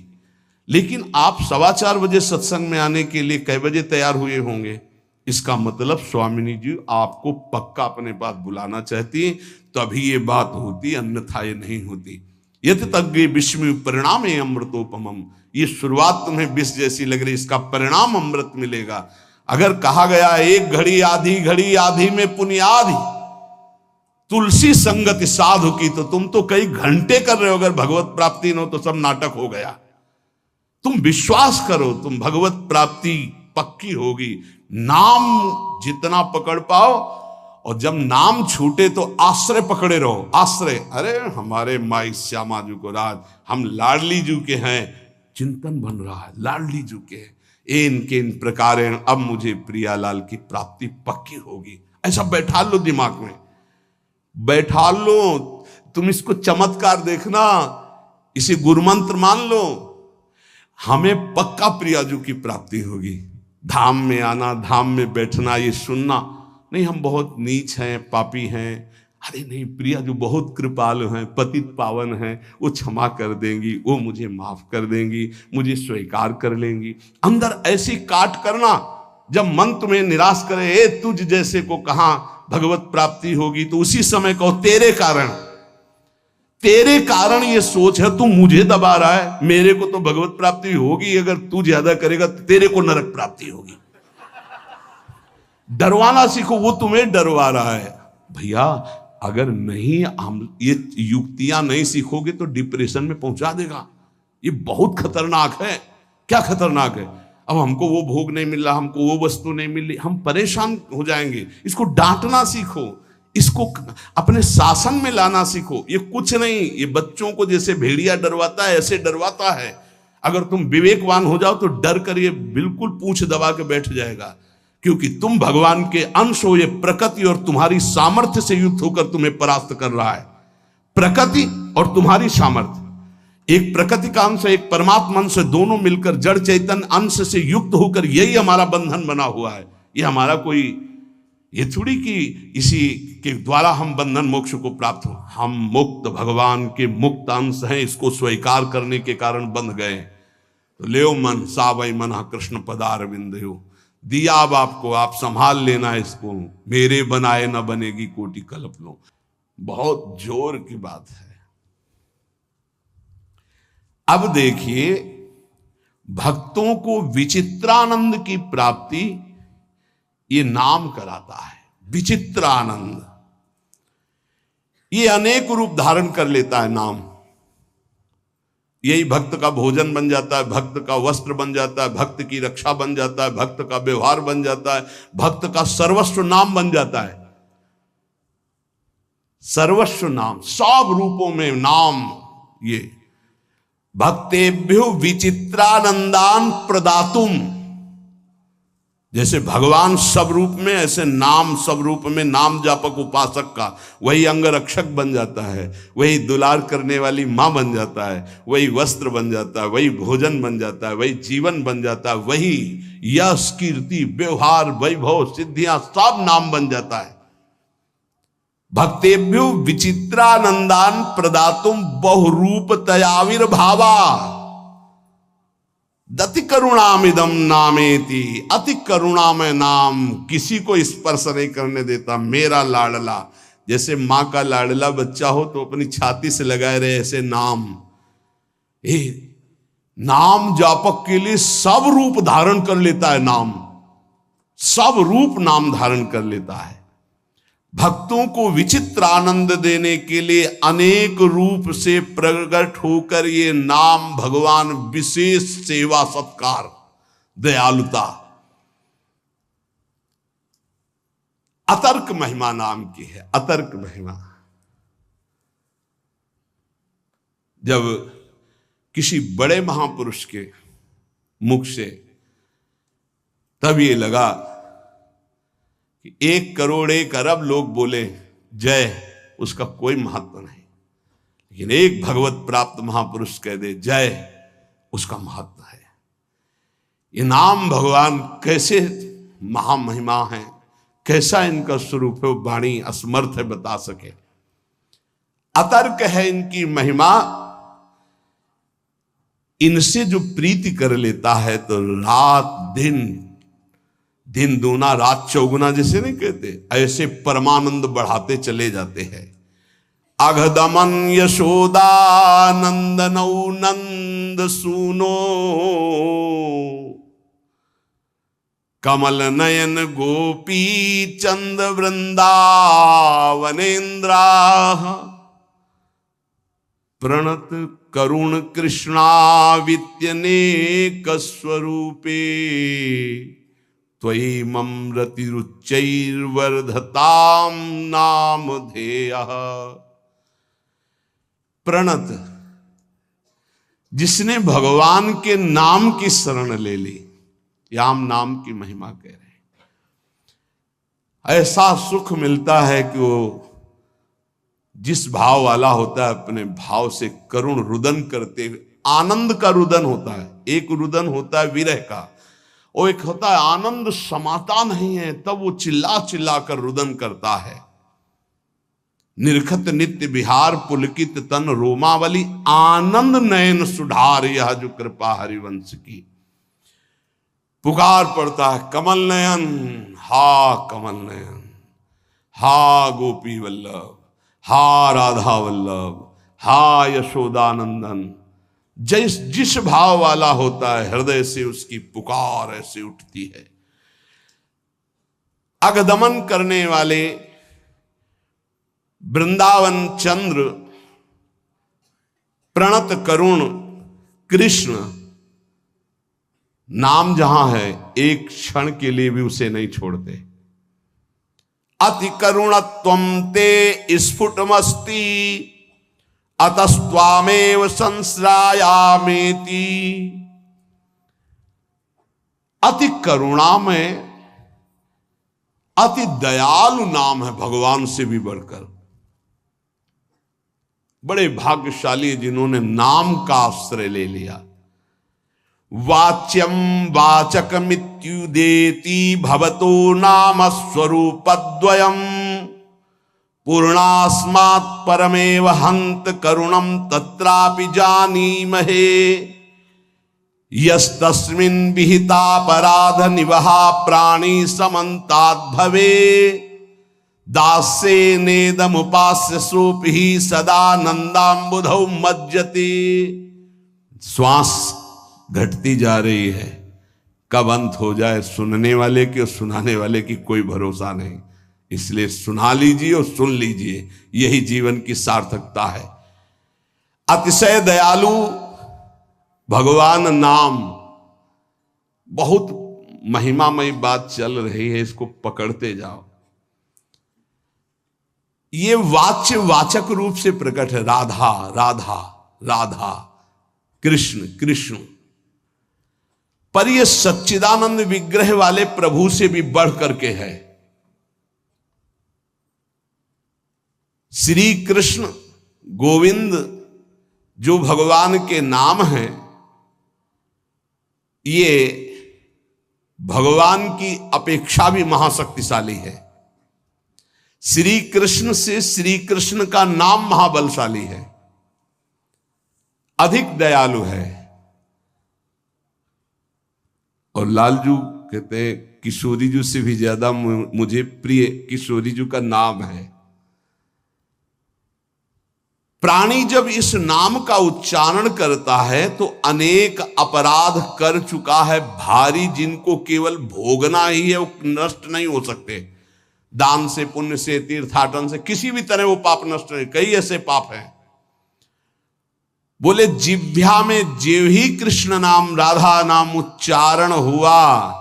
लेकिन आप 4:15 बजे सत्संग में आने के लिए कै बजे तैयार हुए होंगे? इसका मतलब स्वामिनी जी आपको पक्का अपने पास बुलाना चाहती, तभी ये बात होती, अन्यथा ये नहीं होती। यत तज्ञ विस्मय परिणाम अमृतोपमम। ये शुरुआत तुम्हें विष जैसी लग रही, इसका परिणाम अमृत मिलेगा। अगर कहा गया एक घड़ी आधी घड़ी, आधी में पुनियाधि तुलसी संगति साधु की, तो तुम तो कई घंटे कर रहे हो। अगर भगवत प्राप्ति न हो तो सब नाटक हो गया। तुम विश्वास करो, तुम भगवत प्राप्ति पक्की होगी। नाम जितना पकड़ पाओ, और जब नाम छूटे तो आश्रय पकड़े रहो। आश्रय, अरे हमारे माई श्यामा जी को राज, हम लाडली जू के हैं, चिंतन बन रहा है, लाडली जू के हैं, इनके इन प्रकार अब मुझे प्रियालाल की प्राप्ति पक्की होगी। ऐसा बैठा लो दिमाग में, बैठा लो। तुम इसको चमत्कार देखना, इसे गुरुमंत्र मान लो। हमें पक्का प्रियाजू की प्राप्ति होगी। धाम में आना, धाम में बैठना, ये सुनना नहीं हम बहुत नीच हैं, पापी हैं। अरे नहीं, प्रियाजू बहुत कृपालु हैं, पतित पावन हैं, वो क्षमा कर देंगी, वो मुझे माफ कर देंगी, मुझे स्वीकार कर लेंगी। अंदर ऐसी काट करना, जब मन तुम्हें निराश करे, ए तुझ जैसे को कहां भगवत प्राप्ति होगी, तो उसी समय कहो तेरे कारण ये सोच है, तू मुझे दबा रहा है, मेरे को तो भगवत प्राप्ति होगी, अगर तू ज्यादा करेगा तो तेरे को नरक प्राप्ति होगी। डरवाना सीखो, वो तुम्हें डरवा रहा है। भैया अगर नहीं हम ये युक्तियां नहीं सीखोगे तो डिप्रेशन में पहुंचा देगा। ये बहुत खतरनाक है। क्या खतरनाक है? अब हमको वो भोग नहीं मिल रहा, हमको वो वस्तु नहीं मिल रही, हम परेशान हो जाएंगे। इसको डांटना सीखो, इसको अपने शासन में लाना सीखो। ये कुछ नहीं, ये बच्चों को जैसे भेड़िया डरवाता है ऐसे डरवाता है। अगर तुम विवेकवान हो जाओ तो डर कर ये बिल्कुल पूंछ दबा के बैठ जाएगा, क्योंकि तुम भगवान के अंश हो। ये प्रकृति और तुम्हारी सामर्थ्य से युक्त होकर तुम्हें परास्त कर रहा है। प्रकृति और तुम्हारी सामर्थ्य, एक प्रकृति का अंश, एक परमात्मा अंश, दोनों मिलकर जड़ चैतन्य अंश से युक्त होकर यही हमारा बंधन बना हुआ है। ये हमारा कोई ये थोड़ी कि इसी के द्वारा हम बंधन मोक्ष को प्राप्त हो। हम मुक्त, भगवान के मुक्त अंश हैं, इसको स्वीकार करने के कारण बंध गए। तो लेओ मन सावई मना कृष्ण पदार विंदयो, दिया अब आपको, आप संभाल लेना इसको, मेरे बनाए न बनेगी कोटि कल्प लो। बहुत जोर की बात है। अब देखिए, भक्तों को विचित्रानंद की प्राप्ति ये नाम कराता है। विचित्रानंद ये अनेक रूप धारण कर लेता है नाम। यही भक्त का भोजन बन जाता है, भक्त का वस्त्र बन जाता है, भक्त की रक्षा बन जाता है, भक्त का व्यवहार बन जाता है, भक्त का सर्वस्व नाम बन जाता है। सर्वस्व नाम, सब रूपों में नाम। ये भक्तेभ्यो विचित्रानंदान प्रदातुम, जैसे भगवान सब रूप में, ऐसे नाम सब रूप में। नाम जापक उपासक का वही अंग रक्षक बन जाता है, वही दुलार करने वाली मां बन जाता है, वही वस्त्र बन जाता है, वही भोजन बन जाता है, वही जीवन बन जाता है, वही यश कीर्ति व्यवहार वैभव सिद्धियां सब नाम बन जाता है। भक्तेभ्यो विचित्रानंदान प्रदातुम बहुरूप तयाविर्भावा दति करुणामिदम नामेति। अति करुणामय नाम, किसी को स्पर्श नहीं करने देता। मेरा लाडला, जैसे मां का लाडला बच्चा हो तो अपनी छाती से लगाए रहे, ऐसे नाम। नाम जापक के लिए सब रूप धारण कर लेता है नाम, सब रूप नाम धारण कर लेता है। भक्तों को विचित्र आनंद देने के लिए अनेक रूप से प्रकट होकर ये नाम भगवान विशेष सेवा सत्कार दयालुता अतर्क महिमा नाम की है। अतर्क महिमा, जब किसी बड़े महापुरुष के मुख से तब ये लगा कि 1 करोड़ 1 अरब लोग बोले जय, उसका कोई महत्व नहीं, लेकिन एक भगवत प्राप्त महापुरुष कह दे जय, उसका महत्व है। ये नाम भगवान कैसे महामहिमा है, कैसा इनका स्वरूप है, वो वाणी असमर्थ है बता सके। अतर्क है इनकी महिमा। इनसे जो प्रीति कर लेता है तो रात दिन, दिन दूना रात चौगुना जैसे नहीं कहते, ऐसे परमानंद बढ़ाते चले जाते हैं। अघदमन यशोदानंद नौ नंद सूनो, कमल नयन गोपी चंद वृंदावनेन्द्रा, प्रणत करुण कृष्णावित्यनेक स्वरूपे, त्वयि मम रतिरुच्चैर्वर्धताम नामधेयः। प्रणत, जिसने भगवान के नाम की शरण ले ली, याम नाम की महिमा कह रहे हैं। ऐसा सुख मिलता है कि वो जिस भाव वाला होता है अपने भाव से करुण रुदन करते हुए, आनंद का रुदन होता है, एक रुदन होता है विरह का, और एक होता है आनंद समाता नहीं है तब वो चिल्ला चिल्ला कर रुदन करता है। निरखत नित्य विहार पुलकित तन रोमावली, आनंद नयन सुधार यह जो कृपा हरिवंश की। पुकार पड़ता है कमल नयन, हा कमल नयन, हा गोपी वल्लभ, हा राधा वल्लभ, हा यशोदानंदन। जिस भाव वाला होता है हृदय से उसकी पुकार ऐसे उठती है। अगदमन करने वाले वृंदावन चंद्र, प्रणत करुण कृष्ण, नाम जहां है एक क्षण के लिए भी उसे नहीं छोड़ते। अति करुणत्वं ते स्फुटमस्ति, अतस्त्वामेव संश्रायामेति। अति करुणामय, अति दयालु नाम है भगवान से भी बढ़कर। बड़े भाग्यशाली जिन्होंने नाम का आश्रय ले लिया। वाच्यम वाचकमित्युदेति भवतो नाम स्वरूपद्वयम्, पूर्णास्मात् परमेव हन्त करुणं तत्रापि जानीमहे। यस्तस्मिन् विहितापराध निवहा प्राणी समन्ताद् भवे, दास्ये नेदमुपास्य सोऽपि सदा नन्दाम्बुधौ मज्जते। श्वास घटती जा रही है, कब अंत हो जाए सुनने वाले की और सुनाने वाले की कोई भरोसा नहीं। इसलिए सुना लीजिए और सुन लीजिए, यही जीवन की सार्थकता है। अतिशय दयालु भगवान नाम, बहुत महिमामयी बात चल रही है, इसको पकड़ते जाओ। ये वाच्य वाचक रूप से प्रकट है, राधा राधा राधा, कृष्ण कृष्ण। पर यह सच्चिदानंद विग्रह वाले प्रभु से भी बढ़ करके है। श्री कृष्ण गोविंद जो भगवान के नाम हैं, ये भगवान की अपेक्षा भी महाशक्तिशाली है। श्री कृष्ण से श्री कृष्ण का नाम महाबलशाली है, अधिक दयालु है। और लालजू कहते हैं किशोरी जी से भी ज्यादा मुझे प्रिय किशोरी जी का नाम है। प्राणी जब इस नाम का उच्चारण करता है तो अनेक अपराध कर चुका है भारी, जिनको केवल भोगना ही है, वो नष्ट नहीं हो सकते। दान से, पुण्य से, तीर्थाटन से, किसी भी तरह वो पाप नष्ट नहीं। कई ऐसे पाप हैं। बोले जिह्वा में जेव ही कृष्ण नाम राधा नाम उच्चारण हुआ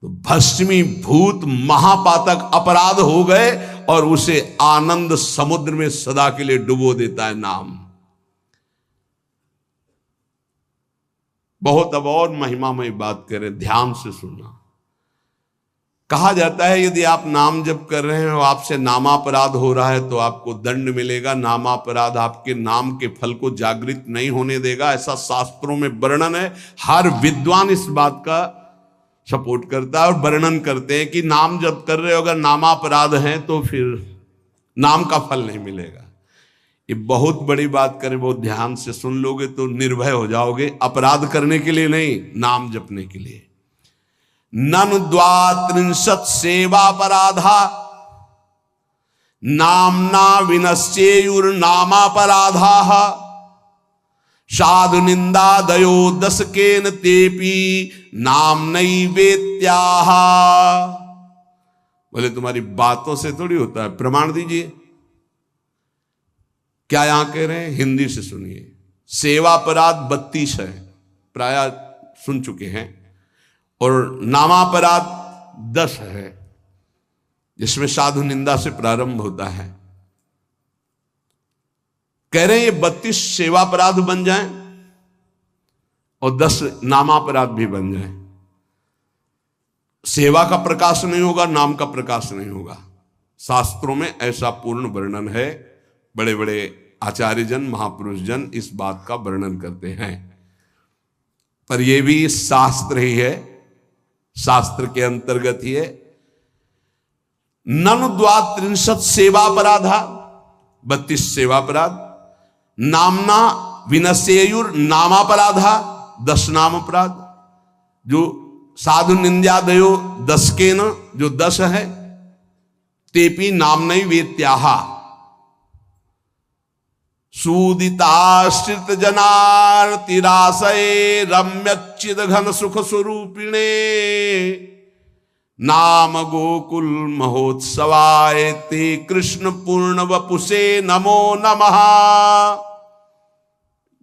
तो भस्मी भूत महापातक अपराध हो गए, और उसे आनंद समुद्र में सदा के लिए डुबो देता है नाम। बहुत अब और महिमामय बात करें, ध्यान से सुनना। कहा जाता है यदि आप नाम जप कर रहे हैं और आपसे नामापराध हो रहा है तो आपको दंड मिलेगा। नामापराध आपके नाम के फल को जागृत नहीं होने देगा, ऐसा शास्त्रों में वर्णन है। हर विद्वान इस बात का सपोर्ट करता है और वर्णन करते हैं कि नाम जप कर रहे हो अगर नामापराध है तो फिर नाम का फल नहीं मिलेगा। ये बहुत बड़ी बात करें, बहुत ध्यान से सुन लोगे तो निर्भय हो जाओगे। अपराध करने के लिए नहीं, नाम जपने के लिए। ननु द्वात्रिंशत् सेवापराधा नामना विनश्येयुर्नामापराधाः साधु निंदादयो दशकेन तेपि नाम्नैवेत्याः। बोले तुम्हारी बातों से थोड़ी होता है, प्रमाण दीजिए। क्या यहां कह रहे हैं, हिंदी से सुनिए। सेवापराध 32 है, प्राय सुन चुके हैं, और नामापराध 10 है, जिसमें साधु निंदा से प्रारंभ होता है। कह रहे हैं ये 32 सेवापराध बन जाएं और 10 नामापराध भी बन जाएं। सेवा का प्रकाश नहीं होगा, नाम का प्रकाश नहीं होगा। शास्त्रों में ऐसा पूर्ण वर्णन है। बड़े बड़े आचार्यजन, महापुरुष जन इस बात का वर्णन करते हैं। पर यह भी शास्त्र ही है, शास्त्र के अंतर्गत ही है। ननु द्वात्रिंशत् सेवापराधा, 32 सेवापराध। नामना विनश्येयुर नामापराधा, 10 नाम अपराध। जो साधु निंद्यादयो 10 के न, जो 10 है। तेपि नाम्नैवेत्याः सूदिताश्रित जनार्तिराशये रम्यच्चिद घन सुख स्वरूपिणे नाम गोकुल महोत्सवाय ते कृष्ण पूर्ण वपुषे नमो नमः।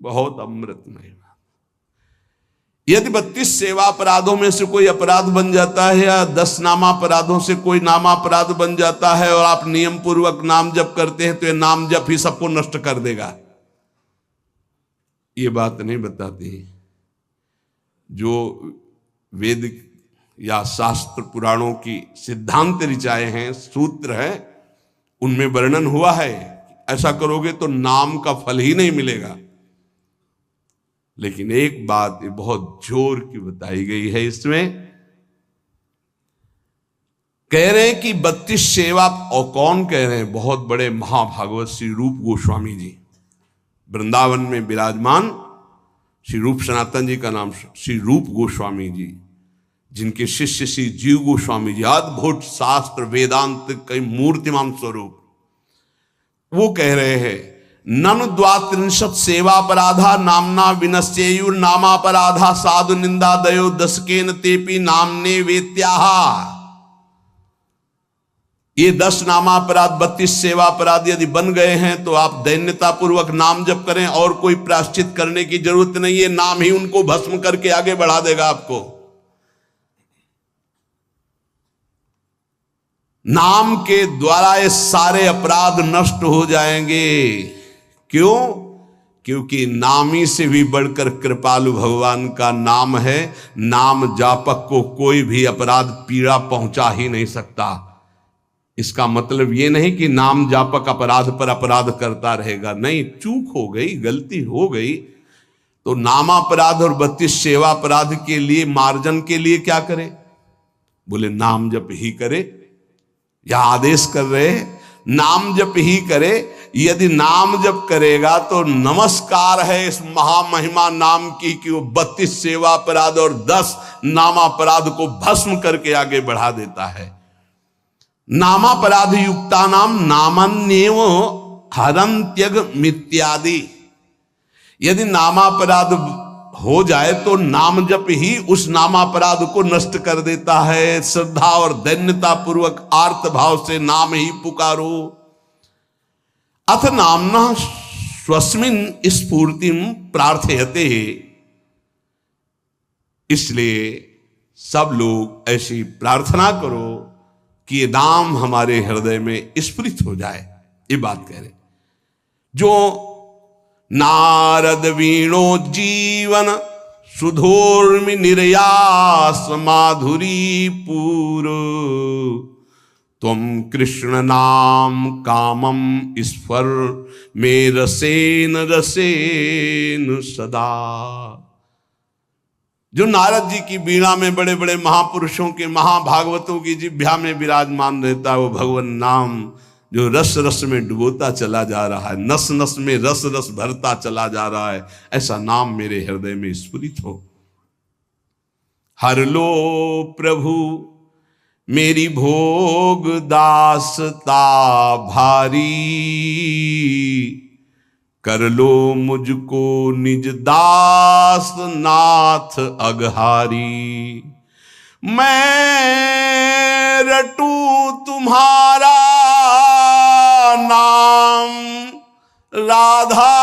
बहुत अमृतमय। यदि 32 सेवापराधों में से कोई अपराध बन जाता है या 10 नामापराधों से कोई नामापराध बन जाता है और आप नियम पूर्वक नाम जप करते हैं तो ये नाम जप ही सबको नष्ट कर देगा, ये बात नहीं बताती। जो वेद या शास्त्र पुराणों की सिद्धांत ऋचाए हैं, सूत्र हैं, उनमें वर्णन हुआ है ऐसा करोगे तो नाम का फल ही नहीं मिलेगा। लेकिन एक बात ये बहुत जोर की बताई गई है इसमें, कह रहे हैं कि 32 सेवा, और कौन कह रहे हैं, बहुत बड़े महाभागवत श्री रूप गोस्वामी जी, वृंदावन में विराजमान श्री रूप सनातन जी का नाम श्री रूप गोस्वामी जी, जिनके शिष्य श्री जीव गोस्वामी जी, अद्भुत शास्त्र वेदांत कई मूर्तिमान स्वरूप, वो कह रहे हैं ननु द्वात्रिंशत् सेवापराधा नामना विनश्येयुर नामापराधा साधु निंदादयो 10 केन तेपि नाम्ने वेत्याः। ये 10 नामापराध 32 सेवापराध यदि बन गए हैं तो आप दैन्यता पूर्वक नाम जप करें और कोई प्रायश्चित करने की जरूरत नहीं है। नाम ही उनको भस्म करके आगे बढ़ा देगा आपको। नाम के द्वारा ये सारे अपराध नष्ट हो जाएंगे। क्यों? क्योंकि नामी से भी बढ़कर कृपालु भगवान का नाम है। नाम जापक को कोई भी अपराध पीड़ा पहुंचा ही नहीं सकता। इसका मतलब ये नहीं कि नाम जापक अपराध पर अपराध करता रहेगा, नहीं, चूक हो गई, गलती हो गई तो नामापराध और 32 सेवा अपराध के लिए मार्जन के लिए क्या करे? बोले नाम जप ही करे। या आदेश कर रहे नाम जप ही करे। यदि नाम जप करेगा तो नमस्कार है इस महामहिमा नाम की कि वो 32 सेवा अपराध और 10 नामापराध को भस्म करके आगे बढ़ा देता है। नामापराध युक्ता नाम नामन्येव हरन्त्यग मित्यादि। यदि नामापराध हो जाए तो नाम जप ही उस नामापराध को नष्ट कर देता है। श्रद्धा और दैन्यता पूर्वक आर्त भाव से नाम ही पुकारो। अथ नामना स्वस्मिन् स्फूर्तिम प्रार्थयते। इसलिए सब लोग ऐसी प्रार्थना करो कि ये नाम हमारे हृदय में स्फुरित हो जाए। ये बात कह रहे जो नारद वीणो जीवन सुधोर्मि निर्यास माधुरी पूर, तुम कृष्ण नाम कामम ईश्वर में रसेन रसेन सदा। जो नारद जी की वीणा में बड़े बड़े महापुरुषों के महाभागवतों की जिह्वा में विराजमान रहता है वो भगवान नाम, जो रस रस में डुबोता चला जा रहा है, नस नस में रस रस भरता चला जा रहा है, ऐसा नाम मेरे हृदय में स्फुरित हो। हर लो प्रभु मेरी भोग दासता भारी, कर लो मुझको निज दास नाथ अघहारी। मैं रटू तुम्हारा नाम राधा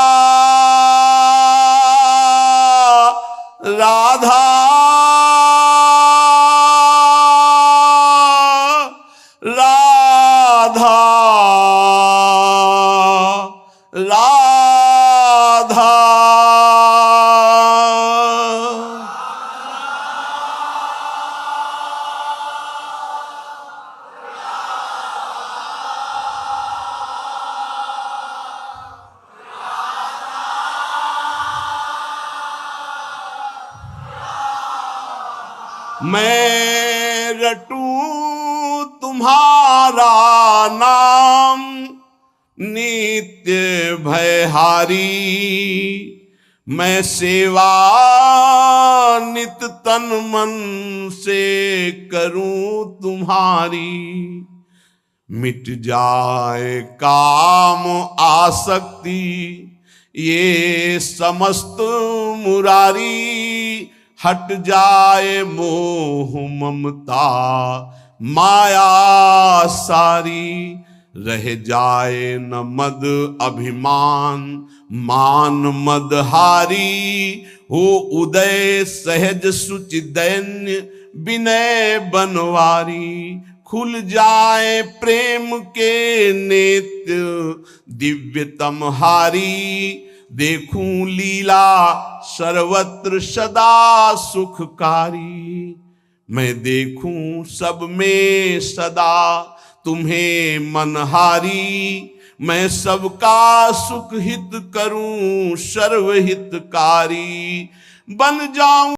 राधा राधा राधा। मैं रटूं तुम्हारा नाम नित्य भयहारी, मैं सेवा नित तन मन से करूं तुम्हारी। मिट जाए काम आसक्ति ये समस्त मुरारी, हट जाए मोह ममता माया सारी। रह जाए न मद अभिमान मान मद हारी, हो उदय सहज सुचि दैन्य विनय बनवारी। खुल जाए प्रेम के नेत्र दिव्यतम हारी, देखूं लीला सर्वत्र सदा सुखकारी। मैं देखूं सब में सदा तुम्हें मनहारी, मैं सबका सुख हित करूं सर्वहितकारी। बन जाऊं